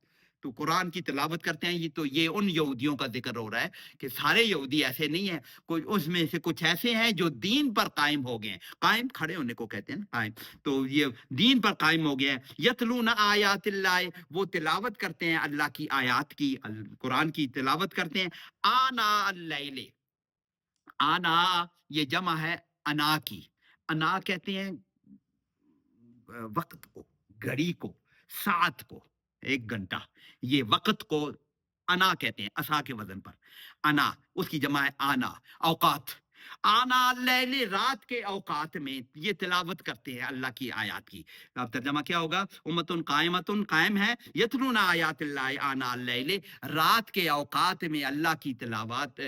तो कुरान की तिलावत करते हैं। ये तो ये उन यहूदियों का जिक्र हो रहा है कि सारे यहूदी ऐसे नहीं है, कोई उसमें से कुछ ऐसे हैं जो दीन पर कायम हो गए हैं, कायम खड़े होने को कहते हैं ना, कायम, तो ये दीन पर कायम हो गए हैं। यतलूना आयातिल्लाह, वो तिलावत करते हैं अल्लाह की आयात की, कुरान की तिलावत करते हैं, आना अल-लैल, आना ये जमा है अना की, अना कहते हैं वक्त को, घड़ी को, सात को, एक घंटा, ये वक्त को अना कहते हैं, असा के वजन पर अना, उसकी जमा है आना, औकात, आना लैले, रात के औकात में ये तिलावत करते हैं अल्लाह की आयात की। अब तर्जमा क्या होगा, उम्मतुन कायमतुन, कायम है, यतलूना आयातिल्लाह आना लैले, रात के औकात में अल्लाह की तिलावत,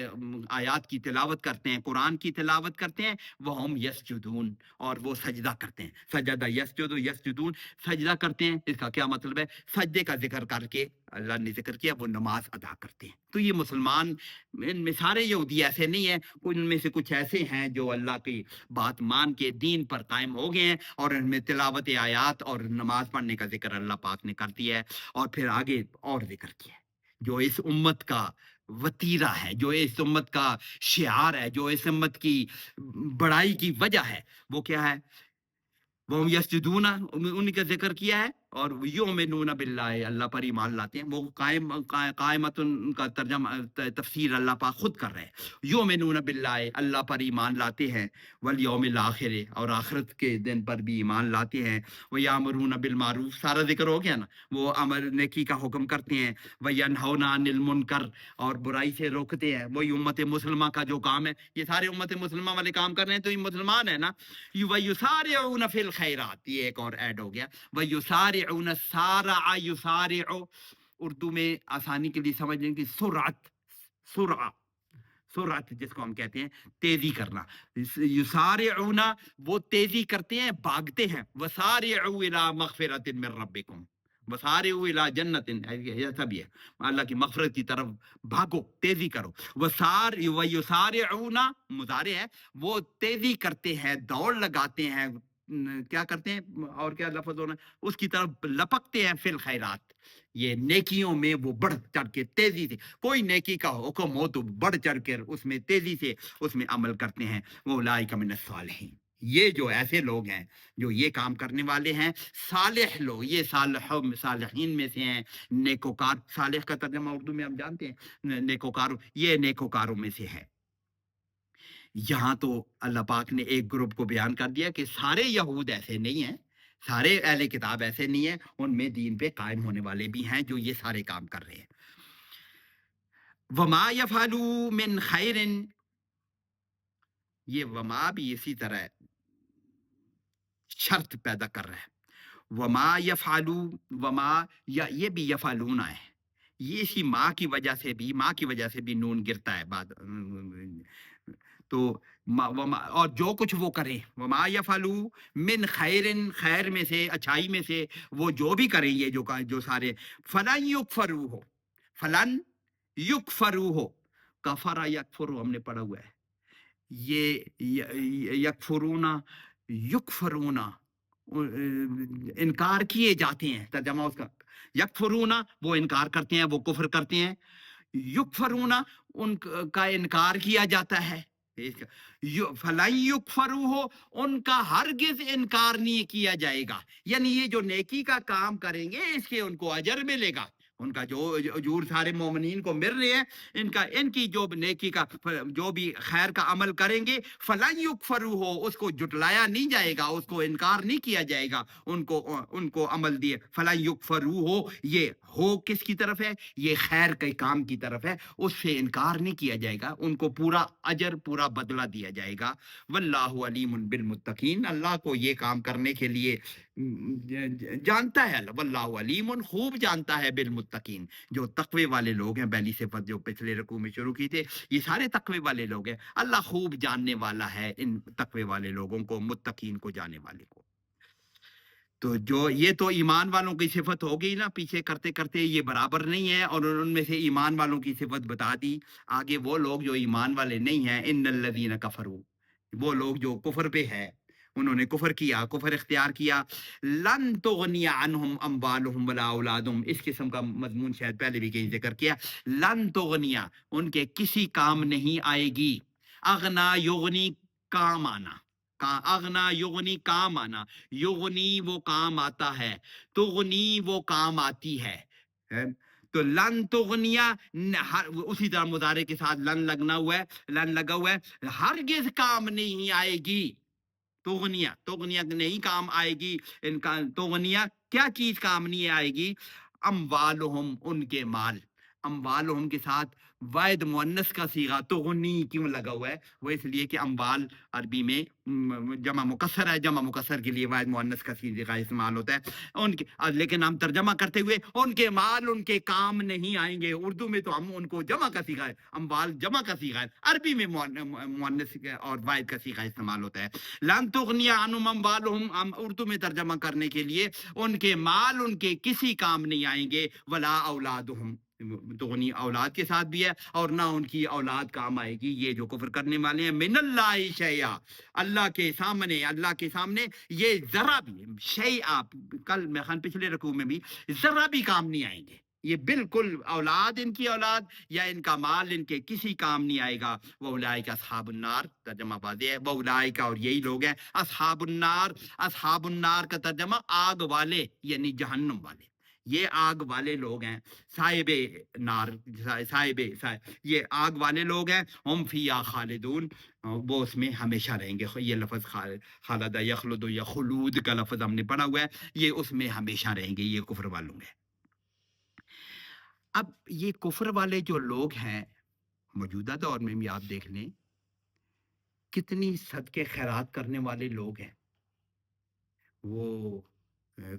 आयात की तिलावत करते हैं, कुरान की तिलावत करते हैं, वह हम यसजुदून, और वो सजदा करते हैं, सजदा यसजुदु यसजुदून, सजदा करते हैं। इसका क्या मतलब है, सजदे का जिक्र करके अल्लाह ने जिक्र किया, वो नमाज अदा करते हैं। तो ये मुसलमान, इनमें सारे यहूदी ऐसे नहीं है, उनमें से कुछ ऐसे हैं जो अल्लाह की बात मान के दीन पर कायम हो गए हैं, और इनमें तिलावत आयात और नमाज पढ़ने का जिक्र अल्लाह पाक ने कर दिया है। और फिर आगे और जिक्र किया है, जो इस उम्मत का वतीरा है, जो इस उम्मत का शिआर है, जो इस उम्मत की बड़ाई की वजह है, वो क्या है, वो यसजुदूना, उनका जिक्र किया है, और युमिनून बिल्लाह, अल्लाह पर ईमान लाते हैं। वो कायमतुन का तर्जमा तफसीर अल्लाह पाक खुद कर रहे हैं। युमिनून बिल्लाह, अल्लाह पर ईमान लाते हैं, वल यौमिल आखिर, और आखिरत के दिन पर भी ईमान लाते हैं। व यामरून बिल मारूफ, सारा जिक्र हो गया ना, वो अमर नेकी का हुक्म करते हैं। व यनहौना अनिल मुनकर, और बुराई से रोकते हैं। वही उम्मत मुसलमा का जो काम है, ये सारे उम्मत मुसलमा वाले काम कर रहे हैं, तो ये मुसलमान है ना। युसारिऊन फिल खैरात, ये एक और ऐड हो गया। वयुसारिऊन, सारा युसारिउ, उर्दू में आसानी के लिए समझ लें कि सुरअत, सुरअ, सुरअत जिसको हम कहते हैं तेजी करना। युसारिऊना, वो तेजी करते हैं, भागते हैं। वसारिउ इला मगफिरतिन मिन रब्बिकुम, वसारिउ इला जन्नतिन, ऐसा भी है, अल्लाह की मगफिरत की तरफ भागो, तेजी करो। वयुसारिऊना मुजारे है, वो तेजी करते हैं, दौड़ लगाते हैं, क्या करते हैं, और क्या लफ्ज होना, उसकी तरफ लपकते हैं। फिल खैरात, ये नेकियों में वो बढ़ चढ़ के तेजी से, कोई नेकी का हुक्म हो तो बढ़ चढ़ कर उसमें तेजी से उसमें अमल करते हैं। वो उलाइका मिनस सालिहीन, ये जो ऐसे लोग हैं जो ये काम करने वाले हैं, सालिह लोग, ये सालिहीन में से हैं, नेकोकार। सालिह का तर्जुमा उर्दू में हम जानते हैं नेकोकार, ये नेकोकारों में से है। यहाँ तो अल्लाह पाक ने एक ग्रुप को बयान कर दिया कि सारे यहूद ऐसे नहीं हैं, सारे अहले किताब ऐसे नहीं है, उनमें दीन पे कायम होने वाले भी हैं जो ये सारे काम कर रहे हैं। वमा यफालू मिन खैरिन, ये वमा भी इसी तरह शर्त पैदा कर रहा है। वमा यफालू, वमा या ये भी यफालूना है, ये इसी माँ की वजह से भी, माँ की वजह से भी नून गिरता है बाद, तो और जो कुछ वो करें, वमा यफालू मिन खैरिन, खैर में से, अच्छाई में से वो जो भी करें, ये जो सारे, फलन युकफरू हो, फलन युकफरू हो, कफरा यकफुरु हमने पढ़ा हुआ है, ये यकफुरूना, युकफरूना, इनकार किए जाते हैं, तर्जमा उसका। यकफुरूना, वो इनकार करते हैं, वो कुफ्र करते हैं। युकफरूना, उनका इनकार किया जाता है। फलाई युकफरू हो, उनका हरगिज इनकार नहीं किया जाएगा। यानी ये जो नेकी का काम करेंगे इसके उनको अजर मिलेगा, उनका जो अजूर सारे मोमिनीन को मिल रहे हैं, इनकी जो नेकी का जो भी खैर का अमल करेंगे, फलन युकफरू हो, उसको जुटलाया नहीं जाएगा, उसको इनकार नहीं किया जाएगा, उनको अमल दिए। फलन युकफरू हो, ये हो किसकी तरफ है, ये खैर के काम की तरफ है, उससे इनकार नहीं किया जाएगा, उनको पूरा अजर, पूरा बदला दिया जाएगा। वल्लाहु अलीमुन बिल मुत्तकीन, अल्लाह को ये काम करने के लिए जानता है, वल्लाहु अलीमुन, खूब जानता है, बिल मुत्तकीन, जो तकवे वाले लोग हैं। पहली सिफत जो पिछले रकू में शुरू की थे, ये सारे तकवे वाले लोग हैं, अल्लाह खूब जानने वाला है इन तकवे वाले लोगों को, मुत्तकीन को, जानने वाले को। तो जो ये तो ईमान वालों की सिफत हो गई ना, पीछे करते करते ये बराबर नहीं है, और उनमें से ईमान वालों की सिफत बता दी। आगे वो लोग जो ईमान वाले नहीं हैं, इन्नल्लज़ीना कफरू, वो लोग जो कुफर पे है, उन्होंने कुफर किया, कुफर इख्तियार किया। लन तुगनिया अन्हुम अम्वालुहुम वला औलादुहुम, इस किस्म का मजमून शायद पहले भी कहीं जिक्र किया। लन तुगनिया, उनके किसी काम नहीं आएगी। अगना युगनी, काम आना, अगना युगनी, काम आना, युगनी वो काम आता है, तुगनी वो काम आती है। तो लन तुगनिया, उसी तरह मुजारे के साथ लन लगना हुआ है, लन लगा हुआ है, हरगिज काम नहीं आएगी। तुगनिया, तुगनिया नहीं काम आएगी, इनका तुगनिया क्या चीज काम नहीं आएगी, अम्वालुहुम, उनके माल, अम्वालुहुम के साथ वाहिद मुअन्नस का सीगा तुगनी क्यों लगा हुआ है, वो इसलिए कि अम्वाल अरबी में जमा मुकस्सर है, जमा मुकस्सर के लिए वाहिद मुअन्नस का सीगा इस्तेमाल होता है उनके, लेकिन हम तर्जमा करते हुए उनके माल उनके काम नहीं आएंगे। उर्दू में तो हम उनको जमा का सीगा है, अम्वाल जमा का सीगा है, अरबी में मुअन्नस और वाहिद का सीगा इस्तेमाल होता है। लन तुगनिया अन्हुम अम्वालुहुम, उर्दू में तर्जमा करने के लिए उनके माल उनके किसी काम नहीं आएंगे, वला औलादुहुम, दुगनी औलाद के साथ भी है, और ना उनकी औलाद काम आएगी, ये जो कुफ्र करने वाले हैं। मिनल्लाहि शैया, अल्लाह के सामने, अल्लाह के सामने ये जरा भी शै, आप कल मैं खान पिछले रकू में भी, जरा भी काम नहीं आएंगे, یہ بالکل اولاد ان کی اولاد یا ان کا مال ان کے کسی کام نہیں آئے گا. وَأُولَٰئِكَ أَصْحَابُ النَّارِ ترجمہ واضح ہے. وَأُولَٰئِكَ اور یہی لوگ ہیں اصحاب النار. اصحاب النار کا ترجمہ آگ والے یعنی جہنم والے. یہ آگ والے لوگ ہیں صاحب نار یہ آگ والے لوگ ہیں. ہم فیہا خالدون وہ اس میں ہمیشہ رہیں گے. یہ لفظ خالد یخلد یا خلود کا لفظ ہم نے پڑھا ہوا ہے. یہ اس میں ہمیشہ رہیں گے. یہ کفر والوں میں. اب یہ کفر والے جو لوگ ہیں موجودہ دور میں بھی آپ دیکھ لیں کتنی صدقے خیرات کرنے والے لوگ ہیں. وہ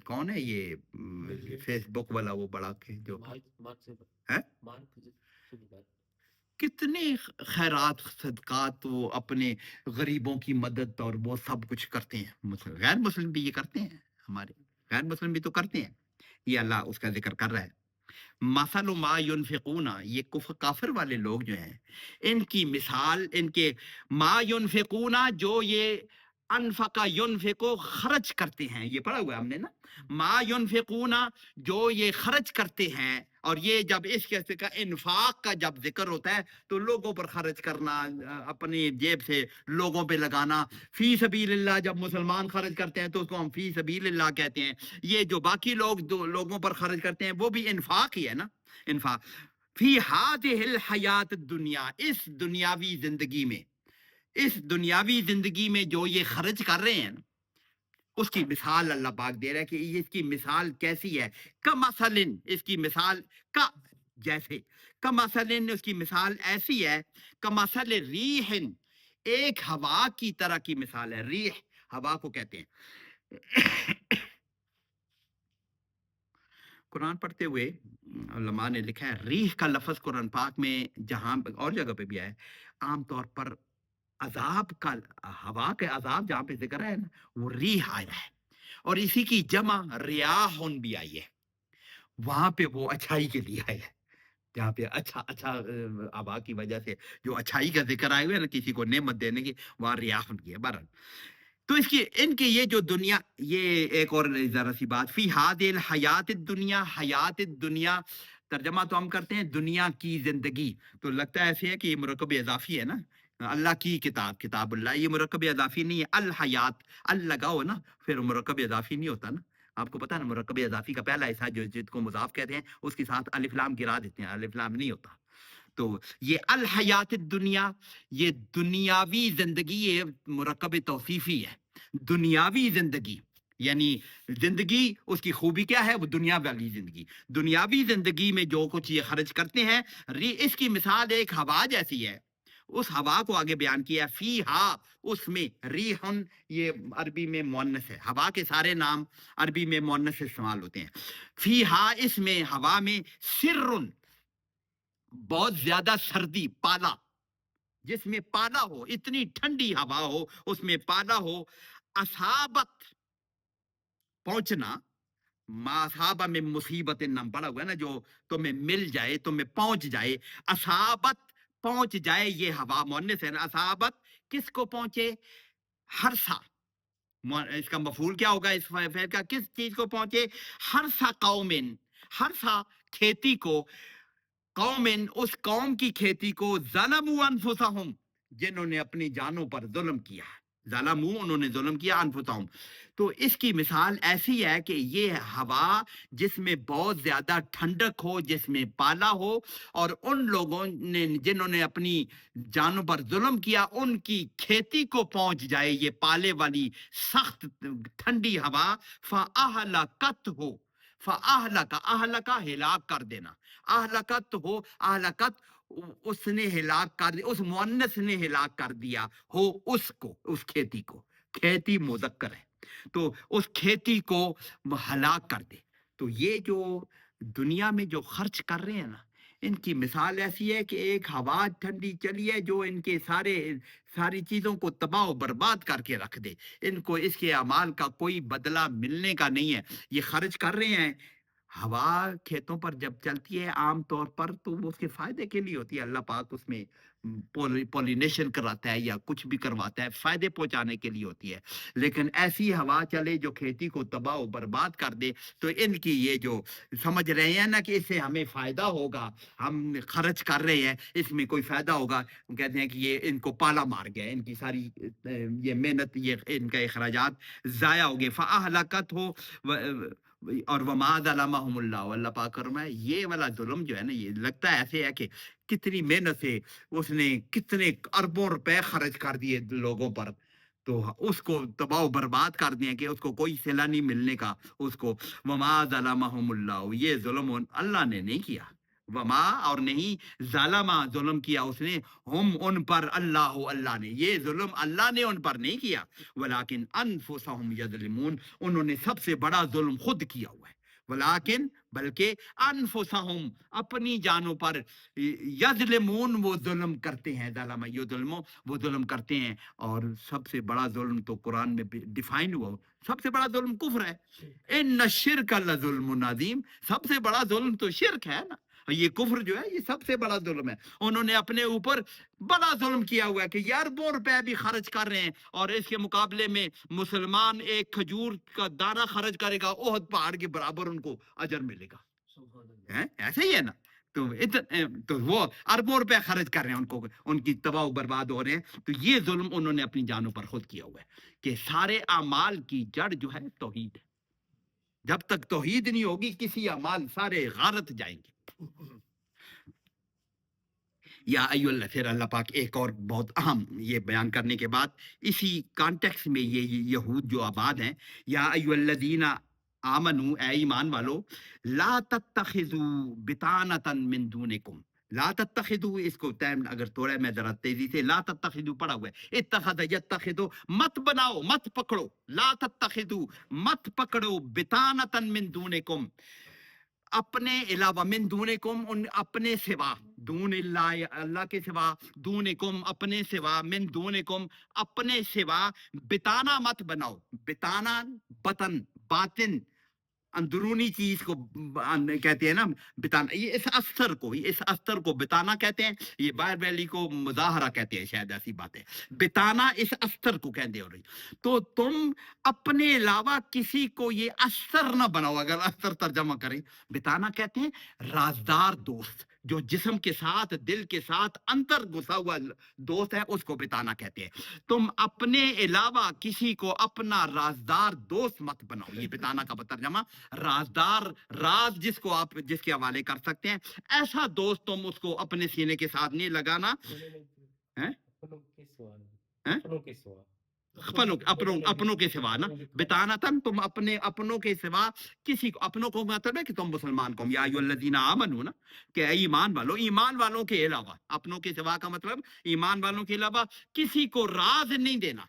کون ہے یہ فیس بک والا وہ بڑا جو ہے کتنے خیرات صدقات وہ اپنے غریبوں کی مدد اور وہ سب کچھ کرتے ہیں. غیر مسلم بھی یہ کرتے ہیں. ہمارے غیر مسلم بھی تو کرتے ہیں. یہ اللہ اس کا ذکر کر رہا ہے. مثل ما ينفقون یہ کافر والے لوگ جو ہیں ان کی مثال ان کے ما ينفقون جو یہ انفقا ينفقو خرچ کرتے ہیں. یہ پڑھا ہوا ہے ہم نے نا. ما ينفقون جو یہ خرچ کرتے ہیں. اور یہ جب اس قسم کا انفاق کا جب ذکر ہوتا ہے تو لوگوں پر خرچ کرنا اپنی جیب سے لوگوں پہ لگانا. فی سبیل اللہ جب مسلمان خرچ کرتے ہیں تو اس کو ہم فی سبیل اللہ کہتے ہیں. یہ جو باقی لوگ لوگوں پر خرچ کرتے ہیں وہ بھی انفاق ہی ہے نا. انفاق فی ہذہ الحیات الدنیا اس دنیاوی زندگی میں. اس دنیاوی زندگی میں جو یہ خرچ کر رہے ہیں اس کی مثال اللہ پاک دے رہا ہے کہ اس کی مثال کیسی ہے. کمثلن اس کی مثال کا جیسے کمثلن اس کی مثال ایسی ہے کمثل ریحن ایک ہوا کی طرح کی مثال ہے. ریح ہوا کو کہتے ہیں. قرآن پڑھتے ہوئے علماء نے لکھا ہے ریح کا لفظ قرآن پاک میں جہاں اور جگہ پہ بھی آیا ہے عام طور پر عذاب کا ہوا کے عذاب جہاں پہ ذکر ہے نا وہ ریح آیا ہے. اور اسی کی جمع ریاحن بھی آئی ہے. وہاں پہ وہ اچھائی کے لیے آیا ہے جہاں پہ اچھا ہوا کی وجہ سے جو اچھائی کا ذکر آئے ہوئے نا کسی کو نعمت دینے کی وہاں ریاحن کی ہے. بہرحال تو اس کی ان کے یہ جو دنیا یہ ایک اور ذرا سی بات فی ہذہ الحیات الدنیا. حیات الدنیا ترجمہ تو ہم کرتے ہیں دنیا کی زندگی تو لگتا ہے ایسے ہے کہ یہ مرکب اضافی ہے نا. اللہ کی کتاب اللہ یہ مرکب اضافی نہیں ہے. الحیات لگاؤ نا پھر مرکب اضافی نہیں ہوتا نا. آپ کو پتا نا مرکب اضافی کا پہلا حصہ جو جس کو مضاف کہتے ہیں اس کے ساتھ الف لام گرا دیتے ہیں. الف لام نہیں ہوتا. تو یہ الحیات الدنیا یہ دنیاوی زندگی یہ مرکب توصیفی ہے. دنیاوی زندگی یعنی زندگی اس کی خوبی کیا ہے وہ دنیا والی زندگی. دنیاوی زندگی میں جو کچھ یہ خرچ کرتے ہیں اس کی مثال ایک ہوا جیسی ہے. اس ہوا کو آگے بیان کیا فیہا اس میں ریحن یہ عربی میں مؤنث ہے. ہوا کے سارے نام عربی میں مؤنث استعمال ہوتے ہیں. فیہا اس میں ہوا میں سرن بہت زیادہ سردی پالا جس میں پالا ہو اتنی ٹھنڈی ہوا ہو اس میں پالا ہو. اصابت پہنچنا ما اصابہ میں مصیبت نام پڑا ہوا ہے نا جو تمہیں مل جائے تمہیں پہنچ جائے. اصابت پہنچ جائے یہ ہوا مؤنث ہے نا. اصابت کس کو پہنچے ہرسا اس کا مفعول کیا ہوگا اس فعل کا کس چیز کو پہنچے ہرسا قومن ہرسا کھیتی کو قومن اس قوم کی کھیتی کو ظلموا انفسہم جنہوں نے اپنی جانوں پر ظلم کیا. ظلموا انہوں نے ظلم کیا انفسہم. تو اس کی مثال ایسی ہے کہ یہ ہوا جس میں بہت زیادہ ٹھنڈک ہو جس میں پالا ہو اور ان لوگوں نے جنہوں نے اپنی جانوں پر ظلم کیا ان کی کھیتی کو پہنچ جائے یہ پالے والی سخت ٹھنڈی ہوا فاہلکت ہو. فاہلک اہلکا ہلاک کر دینا. اہلکت ہو اہلکت اس نے ہلاک کر دیا اس مؤنث نے ہلاک کر دیا ہو اس کو اس کھیتی کو. کھیتی مذکر ہے تو اس کھیتی کو ہلاک کر دے. تو یہ جو دنیا میں جو خرچ کر رہے ہیں نا ان کی مثال ایسی ہے کہ ایک ہوا ٹھنڈی چلی ہے جو ان کے ساری چیزوں کو تباہ و برباد کر کے رکھ دے. ان کو اس کے اعمال کا کوئی بدلہ ملنے کا نہیں ہے. یہ خرچ کر رہے ہیں हवा खेतों पर जब चलती है आम तौर पर तो वो उसके फायदे के लिए होती है। अल्लाह पाक उसमें पॉलिनेशन कराता है या कुछ भी करवाता है, फायदे पहुंचाने के लिए होती है। लेकिन ऐसी हवा चले जो खेती को तबाह और बर्बाद कर दे, तो इनकी ये जो समझ रहे हैं ना कि इससे हमें फायदा होगा, हम खर्च कर रहे हैं, इसमें कोई फायदा होगा, वो कहते हैं कि ये इनको पाला मार गया, इनकी सारी ये मेहनत, ये इनका अखराजात जाया हो गए। फ़अहलकत हो और वमाद अल्लाह अल्लाह पाक फरमाए ये वाला जुल्म जो है ना, ये लगता है ऐसे है कि कितनी मेहनत से उसने कितने अरबों रुपए खर्च कर दिए लोगों पर, तो उसको तबाह बर्बाद कर दिया कि उसको कोई सिला नहीं मिलने का उसको। वमाद अल्लाह ये जुल्म अल्लाह ने नहीं किया, वमा और नहीं जालमा जुल्म किया उसने, हम उन पर अल्लाह अल्लाह ने, ये जुल्म अल्लाह ने उन पर नहीं किया, वलाकिन अनफुसहुम यज़लिमून, उन्होंने सबसे बड़ा जुल्म खुद किया हुआ है। वलाकिन बल्कि अनफुसहुम अपनी जानों पर यज़लिमून वो जुल्म करते हैं, ज़लम युज़लिमू वो जुल्म करते हैं। और सबसे बड़ा जुल्म तो कुरान में डिफाइन हुआ, सबसे बड़ा जुल्म कुफ्र है। इन्न शिर्क लज़ुल्मुन अज़ीम, सबसे बड़ा जुल्म तो शिर्क है ना, ये कुफ्र जो है ये सबसे बड़ा जुल्म है। उन्होंने अपने ऊपर बड़ा जुल्म किया हुआ है कि यार अरबों रुपए भी खर्च कर रहे हैं, और इसके मुकाबले में मुसलमान एक खजूर का दाना खर्च करेगा, ओहद पहाड़ के बराबर उनको अजर मिलेगा। है ऐसे ही है ना। तो वो अरबों रुपए खर्च कर रहे हैं, उनको उनकी तबाह बर्बाद हो रहे हैं। तो ये जुल्म उन्होंने अपनी जानों पर खुद किया हुआ है कि सारे अमाल की जड़ जो है तौहीद है। जब तक तौहीद नहीं होगी किसी अमाल सारे गारत जाएंगे। या अय्युल्लाह, फिर अल्लाह पाक एक और बहुत अहम ये बयान करने के बाद इसी कॉन्टेक्स्ट में ये यहूद जो आबाद हैं, या अय्युल्लज़ीना आमनू, ए ईमान वालो, ला तत्तखिजू बितानतन मिन दूनिकुम, ला तत्तखिदू, इसको टाइम अगर थोड़ा मैं जरा तेजी से, ला तत्तखिदू पढ़ा हुआ है, इत्तखद यत्तखिदू, मत बनाओ मत पकड़ो, ला तत्तखिदू मत पकड़ो, बितानतन मिन दूनिकुम अपने अलावा, मिन दूने कुम उन अपने सिवा, दून अल्लाह अल्लाह के सिवा, दूने कुम अपने सिवा, मिन दूने कुम अपने सिवा, बिताना मत बनाओ, बिताना बतन बातिन अंदरूनी चीज को कहते हैं ना बिताना, ये इस अस्तर को, इस अस्तर को बिताना कहते हैं, ये बाहर वैली को मुजाहरा कहते हैं, शायद ऐसी बात है। बिताना इस अस्तर को कहते हो रही, तो तुम अपने अलावा किसी को ये अस्तर ना बनाओ। अगर अस्तर तर्जमा करें, बिताना कहते हैं राजदार दोस्त, जो जिस्म के साथ दिल के साथ अंतर घुसा हुआ दोस्त है, उसको बिताना कहते हैं। तुम अपने अलावा किसी को अपना राजदार दोस्त मत बनाओ, ये बिताना का तर्जमा। राजदार, राज जिसको आप जिसके हवाले कर सकते हैं, ऐसा दोस्त तुम उसको अपने सीने के साथ नहीं लगाना है। अपनों के सिवा ना, बिताना तन तुम अपने अपनों के सिवा किसी को, अपनों को मतलब है कि तुम मुसलमान कौम, या अय्युहल्लज़ीना आमनू ना, कि ईमान वालों, ईमान वालों के अलावा, अपनों के सिवा का मतलब ईमान वालों के अलावा किसी को राज नहीं देना,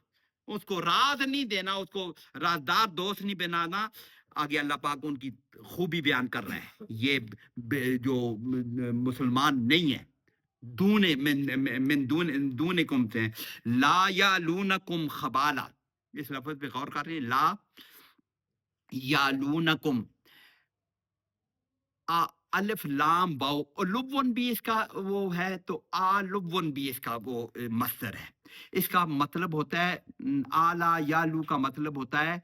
उसको राज नहीं देना, उसको राजदार दोस्त नहीं बनाना। आगे अल्लाह पाक उनकी खूबी बयान कर रहे हैं, ये जो मुसलमान नहीं है, दूने मिन दूनिकुम से, ला यालूनकुम खबाला, इस लफ्ज पे गौर कर रहे हैं, ला यालूनकुम, अलिफ लाम वाव, लुवन भी इसका वो है, तो लुवन भी इसका वो मस्दर है। इसका मतलब होता है आला यालू का मतलब होता है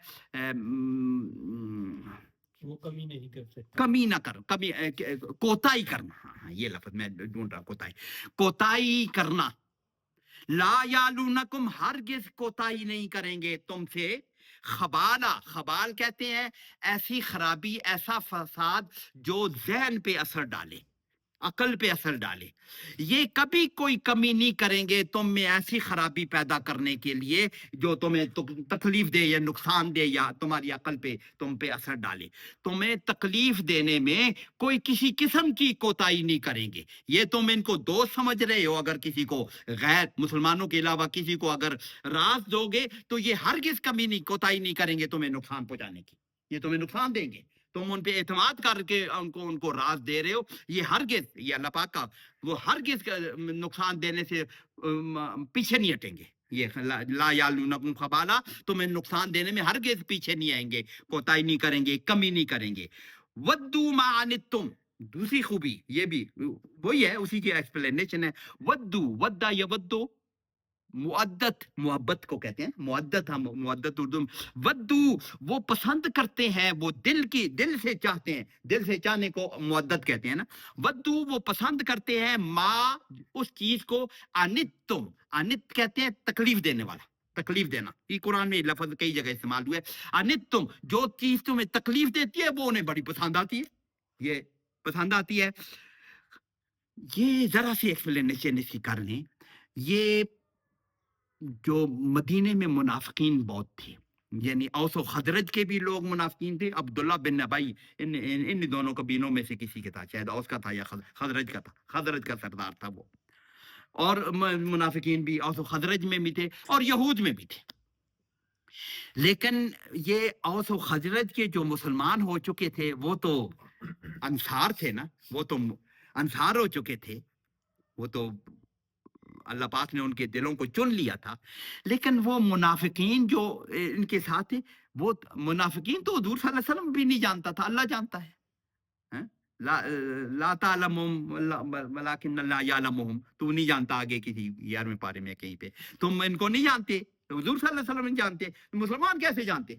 वो कमी नहीं कर सकता, कमी ना कर, कमी कोताही करना। हाँ, ये लफ्ज मैं ढूंढ रहा, कोताही, कोताही करना। ला यालूनकुम हरगिज कोताही नहीं करेंगे तुमसे, खबाला, खबाल कहते हैं ऐसी खराबी, ऐसा फसाद जो जहन पे असर डाले, अकल पे असर डाले, ये कभी कोई कमी नहीं करेंगे तुम में ऐसी खराबी पैदा करने के लिए जो तुम्हें तकलीफ दे या नुकसान दे या तुम्हारी अकल पे तुम पे असर डाले। तुम्हें तकलीफ देने में कोई किसी किस्म की कोताही नहीं करेंगे। ये तुम इनको दोस्त समझ रहे हो, अगर किसी को गैर मुसलमानों के अलावा किसी को अगर राज दोगे तो ये हरगिज कमी नहीं, कोताही नहीं करेंगे तुम्हें नुकसान पहुंचाने की, ये तुम्हें नुकसान देंगे। तुम उन पे एतमाद करके उनको राज दे रहे हो, ये हरगिज, ये अल्लाह पाक का वो हरगिज नुकसान देने से पीछे नहीं हटेंगे। ये ला यालूनकुम खबाला, तुम्हें नुकसान देने में हरगिज पीछे नहीं आएंगे, कोताही नहीं करेंगे, कमी नहीं करेंगे। ودو ما عنتم، دوسری خوبی یہ بھی وہی ہے، اسی کی ایکسپلینیشن ہے. ودو، ودا یودو، معدت، محبت کو کہتے ہیں، معدت، ہم معدت اردو میں. ودو وہ پسند کرتے ہیں، وہ دل سے چاہتے ہیں، دل سے چاہنے کو معدت کہتے ہیں نا. ودو وہ پسند کرتے ہیں، ما اس چیز کو، انتم، انت کہتے ہیں تکلیف دینے والا، تکلیف دینا. یہ قرآن میں لفظ کئی جگہ استعمال ہوا ہے. انتم، جو چیز تمہیں تکلیف دیتی ہے وہ انہیں بڑی پسند آتی ہے، یہ پسند آتی ہے. یہ ذرا سی ایکسپلینیشن اس کی کر لیں. یہ جو مدینے میں منافقین بہت تھے، یعنی اوس و خزرج کے بھی لوگ منافقین تھے. عبداللہ بن نبی ان دونوں قبیلوں میں سے کسی کے تھا، شاید اوس کا تھا یا خزرج کا تھا، خزرج کا سردار تھا وہ. اور منافقین بھی اوس و خزرج میں بھی تھے اور یہود میں بھی تھے. لیکن یہ اوس و خزرج کے جو مسلمان ہو چکے تھے وہ تو انصار تھے نا، وہ تو انصار ہو چکے تھے، وہ تو اللہ پاک نے ان کے دلوں کو چن لیا تھا. لیکن وہ منافقین جو ان کے ساتھ تھے، وہ منافقین تو حضور صلی اللہ علیہ وسلم بھی نہیں جانتا تھا، اللہ جانتا ہے. ہاں؟ لا تعلمهم ولکن اللہ یعلمهم، تو نہیں جانتا آگے کسی 11ویں پارے میں کہیں پہ، تم ان کو نہیں جانتے، حضور صلی اللہ علیہ وسلم نہیں جانتے، مسلمان کیسے جانتے؟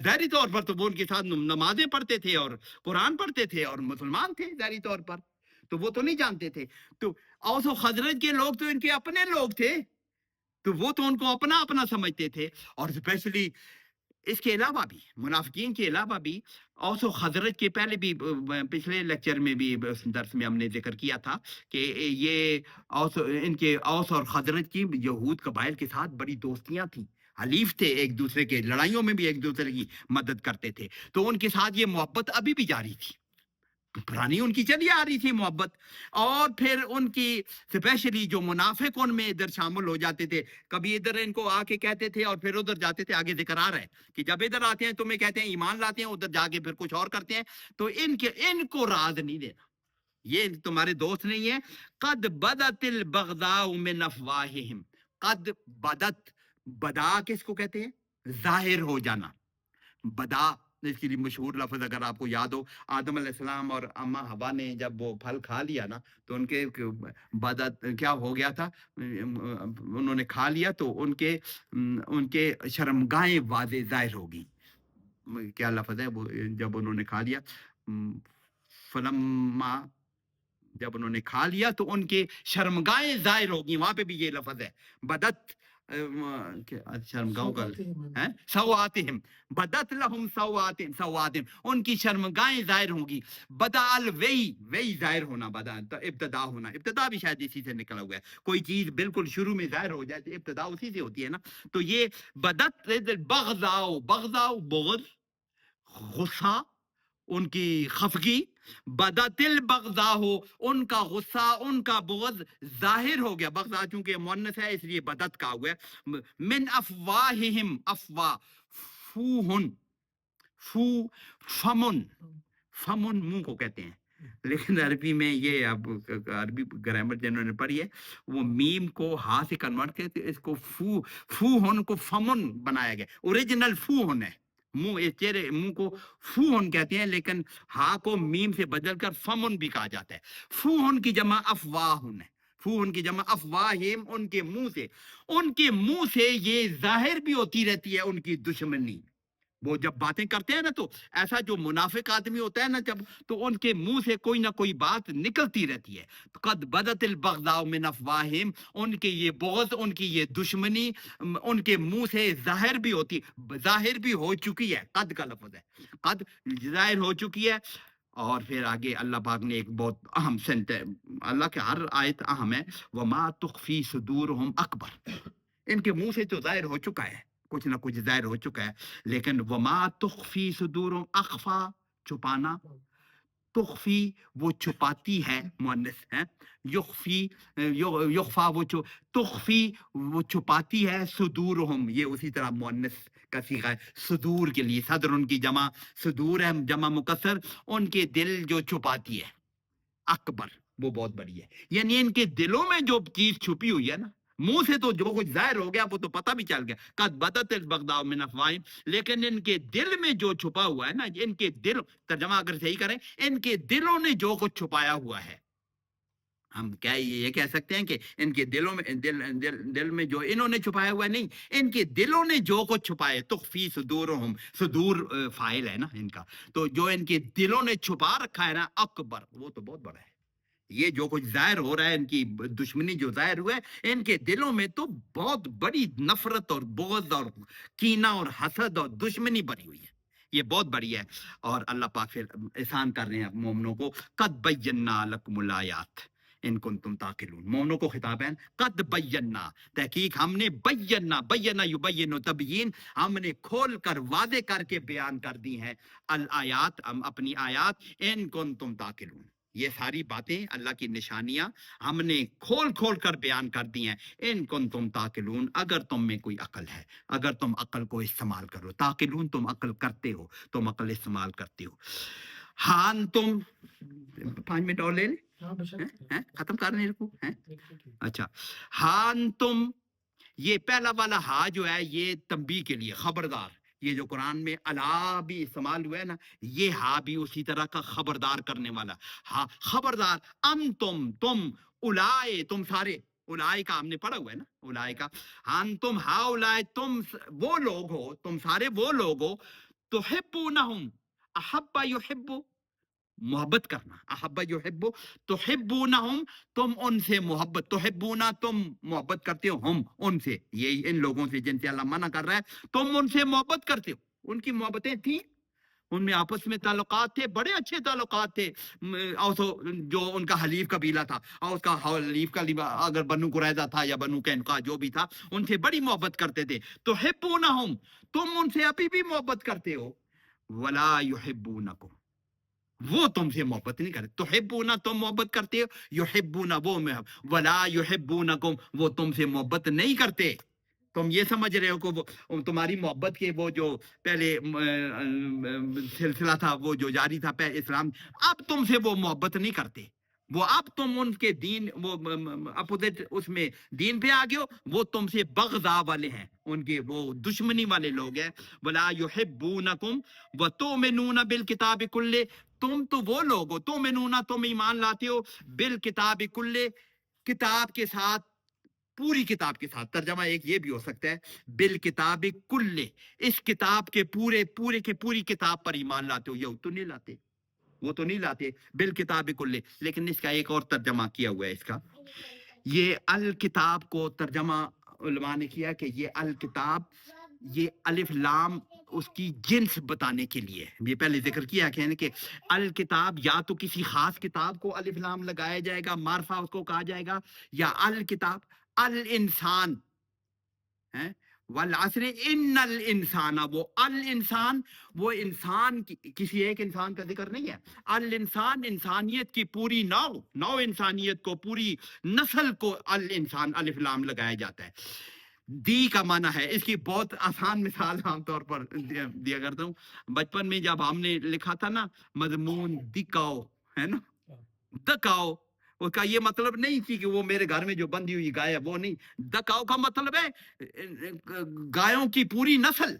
ظاہری طور پر تو وہ ان کے ساتھ نمازیں پڑھتے تھے اور قرآن پڑھتے تھے اور مسلمان تھے ظاہری طور پر، تو وہ تو نہیں جانتے تھے. تو اوس و خزرج کے لوگ تو ان کے اپنے لوگ تھے، تو وہ تو ان کو اپنا اپنا سمجھتے تھے. اور اسپیشلی اس کے علاوہ بھی، منافقین کے علاوہ بھی، اوس و خزرج کے پہلے بھی پچھلے لیکچر میں بھی درس میں ہم نے ذکر کیا تھا کہ یہ ان کے اوس اور خزرج کی یہود قبائل کے ساتھ بڑی دوستیاں تھیں، حلیف تھے ایک دوسرے کے، لڑائیوں میں بھی ایک دوسرے کی مدد کرتے تھے. تو ان کے ساتھ یہ محبت ابھی بھی جاری تھی، پرانی ان کی چلی آ رہی تھی محبت. اور پھر ان کی اسپیشلی جو منافق ان میں ادھر شامل ہو جاتے تھے، کبھی ادھر ان کو آ کے کہتے تھے اور پھر ادھر جاتے تھے. آگے ذکر آ رہا ہے کہ جب ادھر آتے ہیں تمہیں کہتے ہیں ایمان لاتے ہیں، ادھر جا کے پھر کچھ اور کرتے ہیں. تو ان کو راز نہیں دینا، یہ تمہارے دوست نہیں ہے. قد بدت البغضاء من افواہہم، قد بدت، بدا کس کو کہتے ہیں؟ ظاہر ہو جانا. بدا اس کے لیے مشہور لفظ اگر آپ کو یاد ہو، آدم علیہ السلام اور اما حوا نے جب وہ پھل کھا لیا نا، تو ان کے بدت کیا ہو گیا تھا، انہوں نے کھا لیا تو ان کے شرمگاہیں واضح ظاہر ہوگی. کیا لفظ ہے وہ، جب انہوں نے کھا لیا، فلما، جب انہوں نے کھا لیا تو ان کے شرمگاہیں ظاہر ہوگی. وہاں پہ بھی یہ لفظ ہے بدت، شرمگاہوں کا سواتہم، بدت لہم سواتہم، سواتہم ان کی شرمگاہیں ظاہر ہوں گی. بدا الوی ظاہر ہونا، بدا ابتدا ہونا، ابتدا بھی شاید اسی سے نکلا ہوا ہے. کوئی چیز بالکل شروع میں ظاہر ہو جائے تو ابتدا اسی سے ہوتی ہے نا. تو یہ بدت بغضاؤ، بغضاؤ بغض، غصہ، ان کی خفگی. بدت البغضاء ہو، ان کا غصہ، ان کا بغض ظاہر ہو گیا. بغضاء چونکہ مؤنث ہے اس لیے بدت کا ہوا ہے. من افواہہم، افواہ، فوہن، فو، فمن، فمن منہ کو کہتے ہیں. لیکن عربی میں یہ، اب عربی گرامر جنہوں نے پڑھی ہے وہ میم کو ہا سے کنورٹ کرتے، اس کو فوہن کو فمن بنایا گیا. اوریجنل فوہن ہے، منہ، چہرے، منہ کو فوہن کہتے ہیں، لیکن ہا کو میم سے بدل کر فمن بھی کہا جاتا ہے. فوہن کی جمع افواہن ہے، فوہن کی جمع افواہم، ان کے منہ سے یہ ظاہر بھی ہوتی رہتی ہے ان کی دشمنی. وہ جب باتیں کرتے ہیں نا، تو ایسا جو منافق آدمی ہوتا ہے نا، جب تو ان کے منہ سے کوئی نہ کوئی بات نکلتی رہتی ہے. قد بدت البغضاء من افواہہم، ان کے یہ بغض، ان کی یہ دشمنی ان کے منہ سے ظاہر بھی ہوتی، ظاہر بھی ہو چکی ہے. قد کا لفظ ہے، قد ظاہر ہو چکی ہے. اور پھر آگے اللہ پاک نے ایک بہت اہم سنٹ ہے، اللہ کے ہر آیت اہم ہے. وما تخفی صدورہم اکبر، ان کے منہ سے تو ظاہر ہو چکا ہے، کچھ نہ کچھ ظاہر ہو چکا ہے. لیکن وما تخفی صدورہم، اخفا چھپانا، تخفی وہ چھپاتی ہے، مؤنث ہے. یخفی، یخفا وہ تخفی وہ چھپاتی ہے. صدورہم یہ اسی طرح مؤنث کا صیغہ ہے صدور کے لیے. صدر ان کی جمع صدور ہے، جمع مکسر، ان کے دل جو چھپاتی ہے. اکبر وہ بہت بڑی ہے، یعنی ان کے دلوں میں جو چیز چھپی ہوئی ہے نا، मुंह से तो जो कुछ जाहिर हो गया वो तो पता भी चल गया, कद बदत बगदाउ मिन अफवाहिम, लेकिन इनके दिल में जो छुपा हुआ है ना, इनके दिल, तर्जमा अगर सही करें, इनके दिलों ने जो कुछ छुपाया हुआ है, हम क्या ये कह सकते हैं कि इनके दिलों में दिल में जो इन्होंने छुपाया हुआ है, नहीं, इनके दिलों ने जो कुछ छुपाए, तुखफी सुदूरहुम, सुदूर फाइल है ना इनका, तो जो इनके दिलों ने छुपा रखा है ना, अकबर, वो तो बहुत बड़ा है। ये जो कुछ जाहिर हो रहा है, इनकी दुश्मनी जो जाहिर हुआ है, इनके दिलों में तो बहुत बड़ी नफरत और बुग़्ज़ और कीना और हसद और दुश्मनी भरी हुई है, ये बहुत बड़ी है। और अल्लाह पाक फिर एहसान कर रहे हैं मोमिनों को, कद बय्यना लकुमुल आयात इन कुंतुम ताकिलून, मोमिनों को खिताब है, कद बय्यना, तहकीक हमने, बय्यना, बय्यना युबय्यिनु तबयीन, हमने खोल कर वादे करके बयान कर दी हैं, अल आयात, हम अपनी आयात, इन कुंतुम ताकिलून, ये सारी बातें अल्लाह की निशानियां हमने खोल खोल कर बयान कर दी हैं, इन कुंतुम ताकिलून, अगर तुम में कोई अकल है, अगर तुम अकल को इस्तेमाल करो, ताकिलून तुम अकल करते हो, तुम अकल इस्तेमाल करते हो। हान तुम 5 मिनट और ले लें, हाँ बशर्ते हैं? खत्म करने रुकू हैं? ठीक है। अच्छा, हान तुम, ये पहला वाला हा जो है ये तंबी के लिए, खबरदार, ये जो कुरान में अला भी इस्तेमाल हुआ है ना, ये हा भी उसी तरह का खबरदार करने वाला हा, खबरदार, तुम उलाए, तुम सारे, उलाए का हमने पढ़ा हुआ है ना, उलाए का, हान तुम, हा उलाए, तुम वो लोग हो, तुम सारे वो लोग हो, तुहिब्बूनहुम, अहब्बा युहिब्बु, मोहब्बत करना, अहब्बा युहिब्बु, तुहिब्बूनहुम, तुम उनसे मोहब्बत, तुहिब्बूना तुम मोहब्बत करते हो, हम उनसे, ये इन लोगों से जिनसे अल्लाह मना कर रहा है, तुम उनसे मोहब्बत करते हो, उनकी मोहब्बतें थी, उनमें आपस में ताल्लुकात थे, बड़े अच्छे ताल्लुकात थे। जो उनका हलीफ कबीला था, और उसका हलीफ कबीला अगर बनु कुरैजा था या बनु कैनुका जो भी था, उनसे बड़ी मोहब्बत करते थे। तो हिब्बूनहुम, तुम उनसे अभी भी मोहब्बत करते हो, वला युहिब्बूनकुम, वो तुमसे मोहब्बत नहीं करते। तो हिब्बूना तुम मोहब्बत करते हो, युहिब्बूना वो में, वला युहिब्बूनकुम वो तुमसे मोहब्बत नहीं करते। तुम ये समझ रहे हो कि वो तुम्हारी मोहब्बत के वो जो पहले सिलसिला था वो जो जारी था पहले इस्लाम, अब तुमसे वो मोहब्बत नहीं करते, वो अब तुम उनके दीन वो अपोजिट उसमें दीन पे आ गए हो, वो तुमसे बग़ज़ा वाले हैं, उनके वो दुश्मनी वाले लोग हैं। वला युहिब्बूनकुम व तुमिनूना बिल किताबि कुल्ले, तुम तो वो लोग हो, तुमिनूना तुम ईमान लाते हो, बिल किताबि कुल्ले किताब के साथ, पूरी किताब के साथ, तर्जमा एक ये भी हो सकता है, बिल किताबि कुल्ले, इस किताब के पूरे पूरे के पूरी किताब पर ईमान लाते हो, ये तो नहीं लाते, वो तो नहीं लाते, बिल किताबि कुल्ले, लेकिन इसका एक और तर्जमा किया हुआ है इसका, ये अल किताब को तर्जमा उलमा ने किया कि ये अल किताब, ये अलिफ लाम उसकी जिन्स बताने के लिए, ये पहले जिक्र किया कि अल किताब या तो किसी खास किताब को अलिफ लाम लगाया जाएगा, मारफा उसको कहा जाएगा, या अल किताब, अल इंसान है, वल असर इन्नल इंसाना, वो अल इंसान, वो इंसान किसी एक इंसान का जिक्र नहीं है, अल इंसान इंसानियत की पूरी नौ इंसानियत को, पूरी नस्ल को अल इंसान अलिफ लाम लगाया जाता है। दी का माना है, इसकी बहुत आसान मिसाल आमतौर पर दिया करता हूँ, बचपन में जब हमने लिखा था ना मजमून दिकाओ, है ना, दकाओ, उसका ये मतलब नहीं थी कि वो मेरे घर में जो बंधी हुई गाय है वो नहीं, दकाओ का मतलब है गायों की पूरी नस्ल,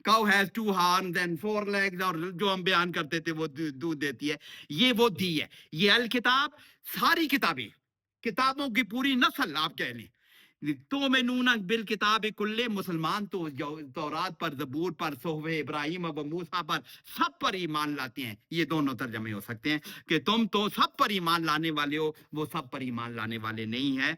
cow has 2 horns and 4 legs, और जो हम बयान करते थे वो दूध देती है, ये वो दी है। ये अल किताब, सारी किताबें, किताबों की पूरी नस्ल आप कह लें, तो में नूना बिल किताब कुल्ले, मुसलमान तो तौरात पर, जबूर पर, सोहवे इब्राहिम व मूसा पर, सब पर ईमान लाते हैं। ये दोनों तर्जमे हो सकते हैं कि तुम तो सब पर ईमान लाने वाले हो, वो सब पर ईमान लाने वाले नहीं है।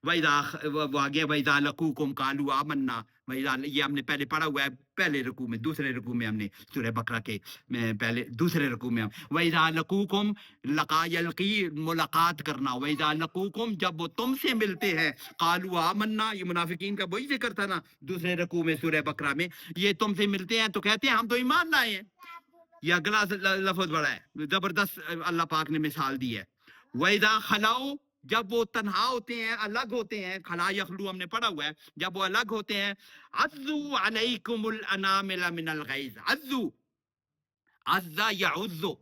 वो आगे वैदा लकूकुम कालू आमन्ना, ये हमने पहले पढ़ा हुआ है, पहले रुकू में, दूसरे रुकू में हमने सूरह बकरा के पहले दूसरे रुकू में, वैदा लकूकुम लकायलकी, मुलाकात करना, वैदा लकूकुम जब वो तुमसे मिलते हैं, कालू आमन्ना, ये मुनाफिकीन का वही जिक्र था ना दूसरे रुकू में सूरह बकरा में, ये तुमसे मिलते हैं तो कहते हैं हम तो ईमान लाए हैं। ये अगला लफ्ज बड़ा है, जबरदस्त अल्लाह पाक ने मिसाल दी है। वैदा खलाओ, जब वो तन्हा होते हैं, अलग होते हैं, खला यखलू हमने पढ़ा हुआ है, जब वो अलग होते हैं, अज़्ज़ू अलैकुमुल अनामिला मिनल गैज़, अज़्ज़ू, अज़्ज़ा यउज़्ज़ु,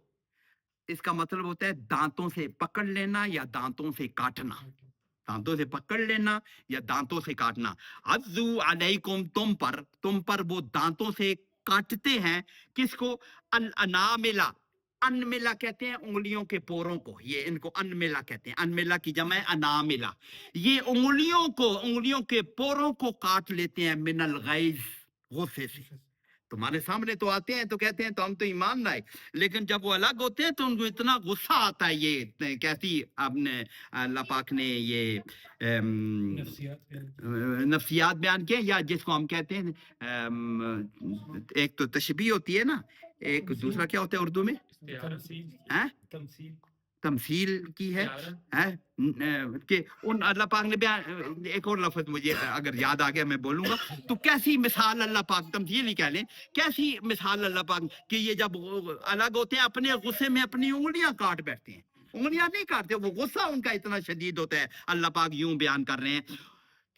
इसका मतलब होता है दांतों से पकड़ लेना या दांतों से काटना, दांतों से पकड़ लेना या दांतों से काटना। अज़्ज़ू अलैकुम, तुम पर वो दांतों से काटते हैं। किसको? अल अनामिला, अनमिला कहते हैं उंगलियों के पोरों को, ये इनको अनमिला कहते हैं। अनमिला की जमा है अनामिला। ये उंगलियों के पोरों को काट लेते हैं, मिनल गैज़, गुस्से से। तुम्हारे सामने तो आते हैं तो कहते हैं तो हम तो ईमान लाए, लेकिन जब वो अलग होते हैं तो उनको इतना गुस्सा आता है। ये कैसी आपने अल्लाह पाक ने ये नफ्सियात बयान नफ्सियात बयान किए, या जिसको हम कहते हैं एक तो तशबीह होती है ना, एक दूसरा क्या होता है उर्दू में? तमसील हैं? तमसील तमसील की है कि उन अल्लाह पाक ने बयान, एक और लफ्ज मुझे अगर याद आ गया मैं बोलूंगा। तो कैसी मिसाल अल्लाह पाक, तमसील ही कह लें, कैसी मिसाल अल्लाह पाक कि ये जब अलग होते हैं अपने गुस्से में अपनी उंगलियां काट बैठते हैं। उंगलियां नहीं काटते, वो गुस्सा उनका इतना शदीद होता है। अल्लाह पाक यूं बयान कर रहे हैं।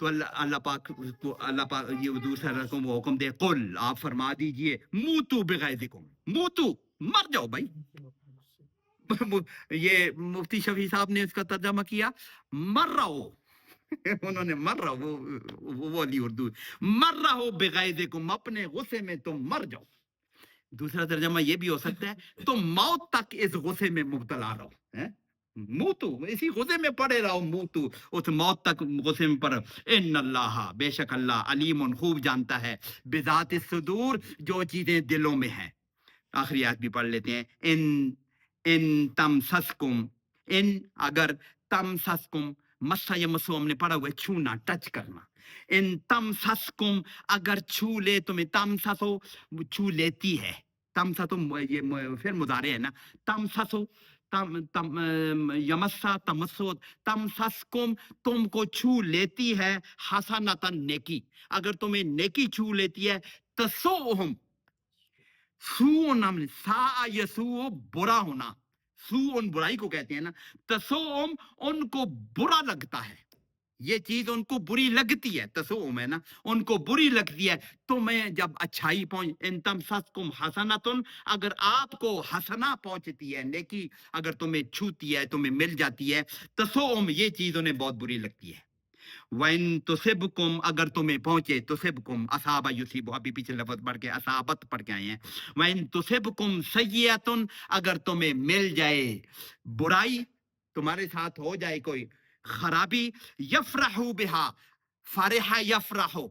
तो अल्लाह पाक ये दूसरा रकम वो हुक्म दे, कुल आप फरमा दीजिए, मूतू बिगैज़िकुम, मूतू मर जाओ भाई। ये मुफ्ती शफी साहब ने इसका तर्जमा किया, मर रहो। उन्होंने मर रहा, वो वाली उर्दू, मर रहो बेगैज़िकुम, अपने गुस्से में तुम मर जाओ। दूसरा तर्जमा ये भी हो सकता है, तुम मौत तक इस गुस्से में मुब्तला रहो, हैं? मुतु, इसी गुस्से में पड़े रहो, मुतु, उस मौत तक गुस्से में पड़ो। इन्नल्लाह, बेशक अल्लाह, अलीमुन, खूब जानता है, बिज़ाति सुदूर, जो चीजें दिलों में हैं। आखिरी आयत भी पढ़ लेते हैं। इन तमसस्कुम, इन अगर, तमसस्कुम, मस्सा या मसू हमने पढ़ा हुआ है, छूना, टच करना। इन तमसस्कुम, अगर छू ले तुम्हें, तमससो छू लेती है, तमससो ये फिर मुजारे है ना, तमससो, तम यमस्सा तमस्सो, तमसस्कुम, तुमको छू लेती है, हसनतन, नेकी, अगर तुम्हें नेकी छू लेती है, तसोहुम, सू नाम, सा यसू, बुरा होना, सू उन बुराई को कहते हैं ना, तसोम उनको बुरा लगता है, ये चीज उनको बुरी लगती है, तसोम है ना, उनको बुरी लगती है। तुम्हें जब अच्छाई पहुंच, इन तमसस्कुम हसनतुन, अगर आपको हसना पहुंचती है, नेकी अगर तुम्हें छूती है, तुम्हें मिल जाती है, तसोम, ये चीज उन्हें बहुत बुरी लगती है। वैन तुसिबकुम, अगर तुम्हें पहुंचे, तुसिबकुम, असाबा युसीबु, अभी पीछे लफ्ज पढ़ के असाबत पढ़ के आए हैं। वैन तुसिबकुम सय्यतुन, अगर तुम्हें मिल जाए बुराई, तुम्हारे साथ हो जाए कोई खराबी, यफरहू बिहा, फरहा यफरहू,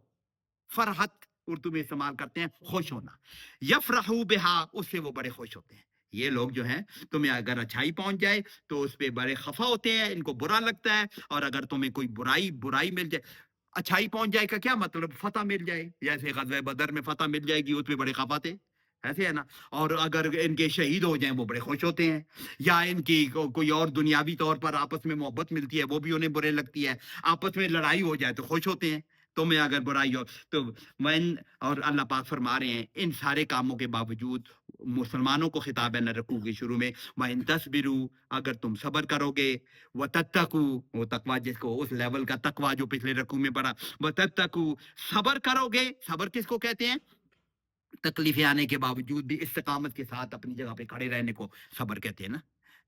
फरहत उर्दू में इस्तेमाल करते हैं, खुश होना, यफरहू बिहा, उससे वो बड़े खुश होते हैं। ये लोग जो हैं, तुम्हें अगर अच्छाई पहुंच जाए तो उस पे बड़े खफा होते हैं, इनको बुरा लगता है। और अगर तुम्हें कोई बुराई मिल जाए, अच्छाई पहुंच जाए का क्या मतलब? फतह मिल जाए, जैसे ग़ज़वा बदर में फतह मिल जाएगी, उस पे बड़े खफा थे, ऐसे है ना। और अगर इनके शहीद हो जाएं, वो बड़े खुश होते हैं। या इनकी कोई और दुनियावी तौर पर आपस में मोहब्बत मिलती है, वो भी उन्हें बुरे लगती है। आपस में लड़ाई हो जाए तो खुश होते हैं। तुम्हें अगर बुराई हो तो वैन, और अल्लाह पाक फरमा रहे हैं, इन सारे कामों के बावजूद मुसलमानों को खिताब है न रकू के शुरू में, वैन तस्बिरू, अगर तुम सबर करोगे, व तत्तकू, वो तकवा जिसको उस लेवल का तकवा जो पिछले रकू में पढ़ा, व तत्तकू, सबर करोगे, सबर किसको कहते हैं? तकलीफें आने के बावजूद भी इस्तिकामत के साथ अपनी जगह पे खड़े रहने को सबर कहते हैं ना।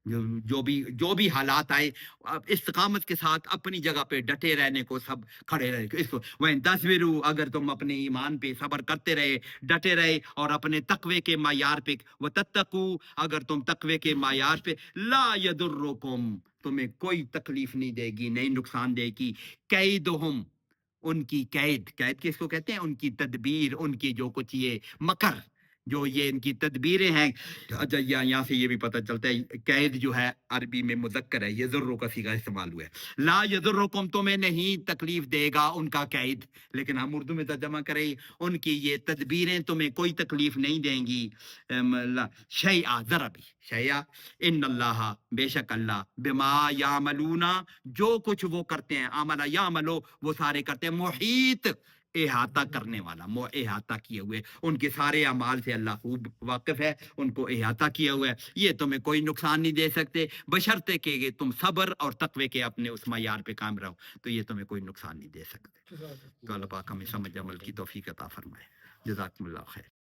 जो भी हालात आए, इस्तिकामत के साथ अपनी जगह पे डटे रहने को, सब खड़े रहने को, इसको वहीं तस्वीरू, अगर तुम अपने ईमान पे सबर करते रहे, डटे रहे और अपने तकवे के मायार पे, व तत्तकू, अगर तुम तकवे के मायार पे, ला यदुर्रुकुम, तुम्हें कोई तकलीफ नहीं देगी, नहीं नुकसान देगी, कैदुहुम, उनकी कैद किसको कहते हैं? उनकी तदबीर, उनकी जो कुछ ये मकर, जो ये इनकी तदबीरें हैं। अच्छा, यहाँ से ये भी पता चलता है, कैद जो है अरबी में मुज़क्कर है, यज़ुर्रु का सीगा इस्तेमाल हुआ है। ला यज़ुर्रुकुम, तुम्हें नहीं तकलीफ देगा उनका कैद, लेकिन हम उर्दू में तर्जमा करें, उनकी ये तदबीरें तुम्हें कोई तकलीफ नहीं देंगी। शैआ, जरा भी, शैआ, इन्नल्लाह, बेशक अल्लाह, बिमा यामलूना, जो कुछ वो करते हैं, आमला यामलो, वो सारे करते हैं, मुहीत, इहाता करने वाला, इहाता किए हुए, उनके सारे अमाल से अल्लाह खूब वाकिफ है, उनको इहाता किया हुआ है। ये तुम्हें कोई नुकसान नहीं दे सकते, बशर्ते कि तुम सब्र और तकवे के अपने उस मयार पे काम रहो, तो ये तुम्हें कोई नुकसान नहीं दे सकते। तो अल्लाह पाक हमें समझ अमल की तौफीक अता फरमाए। जज़ाकुमुल्लाह खैर।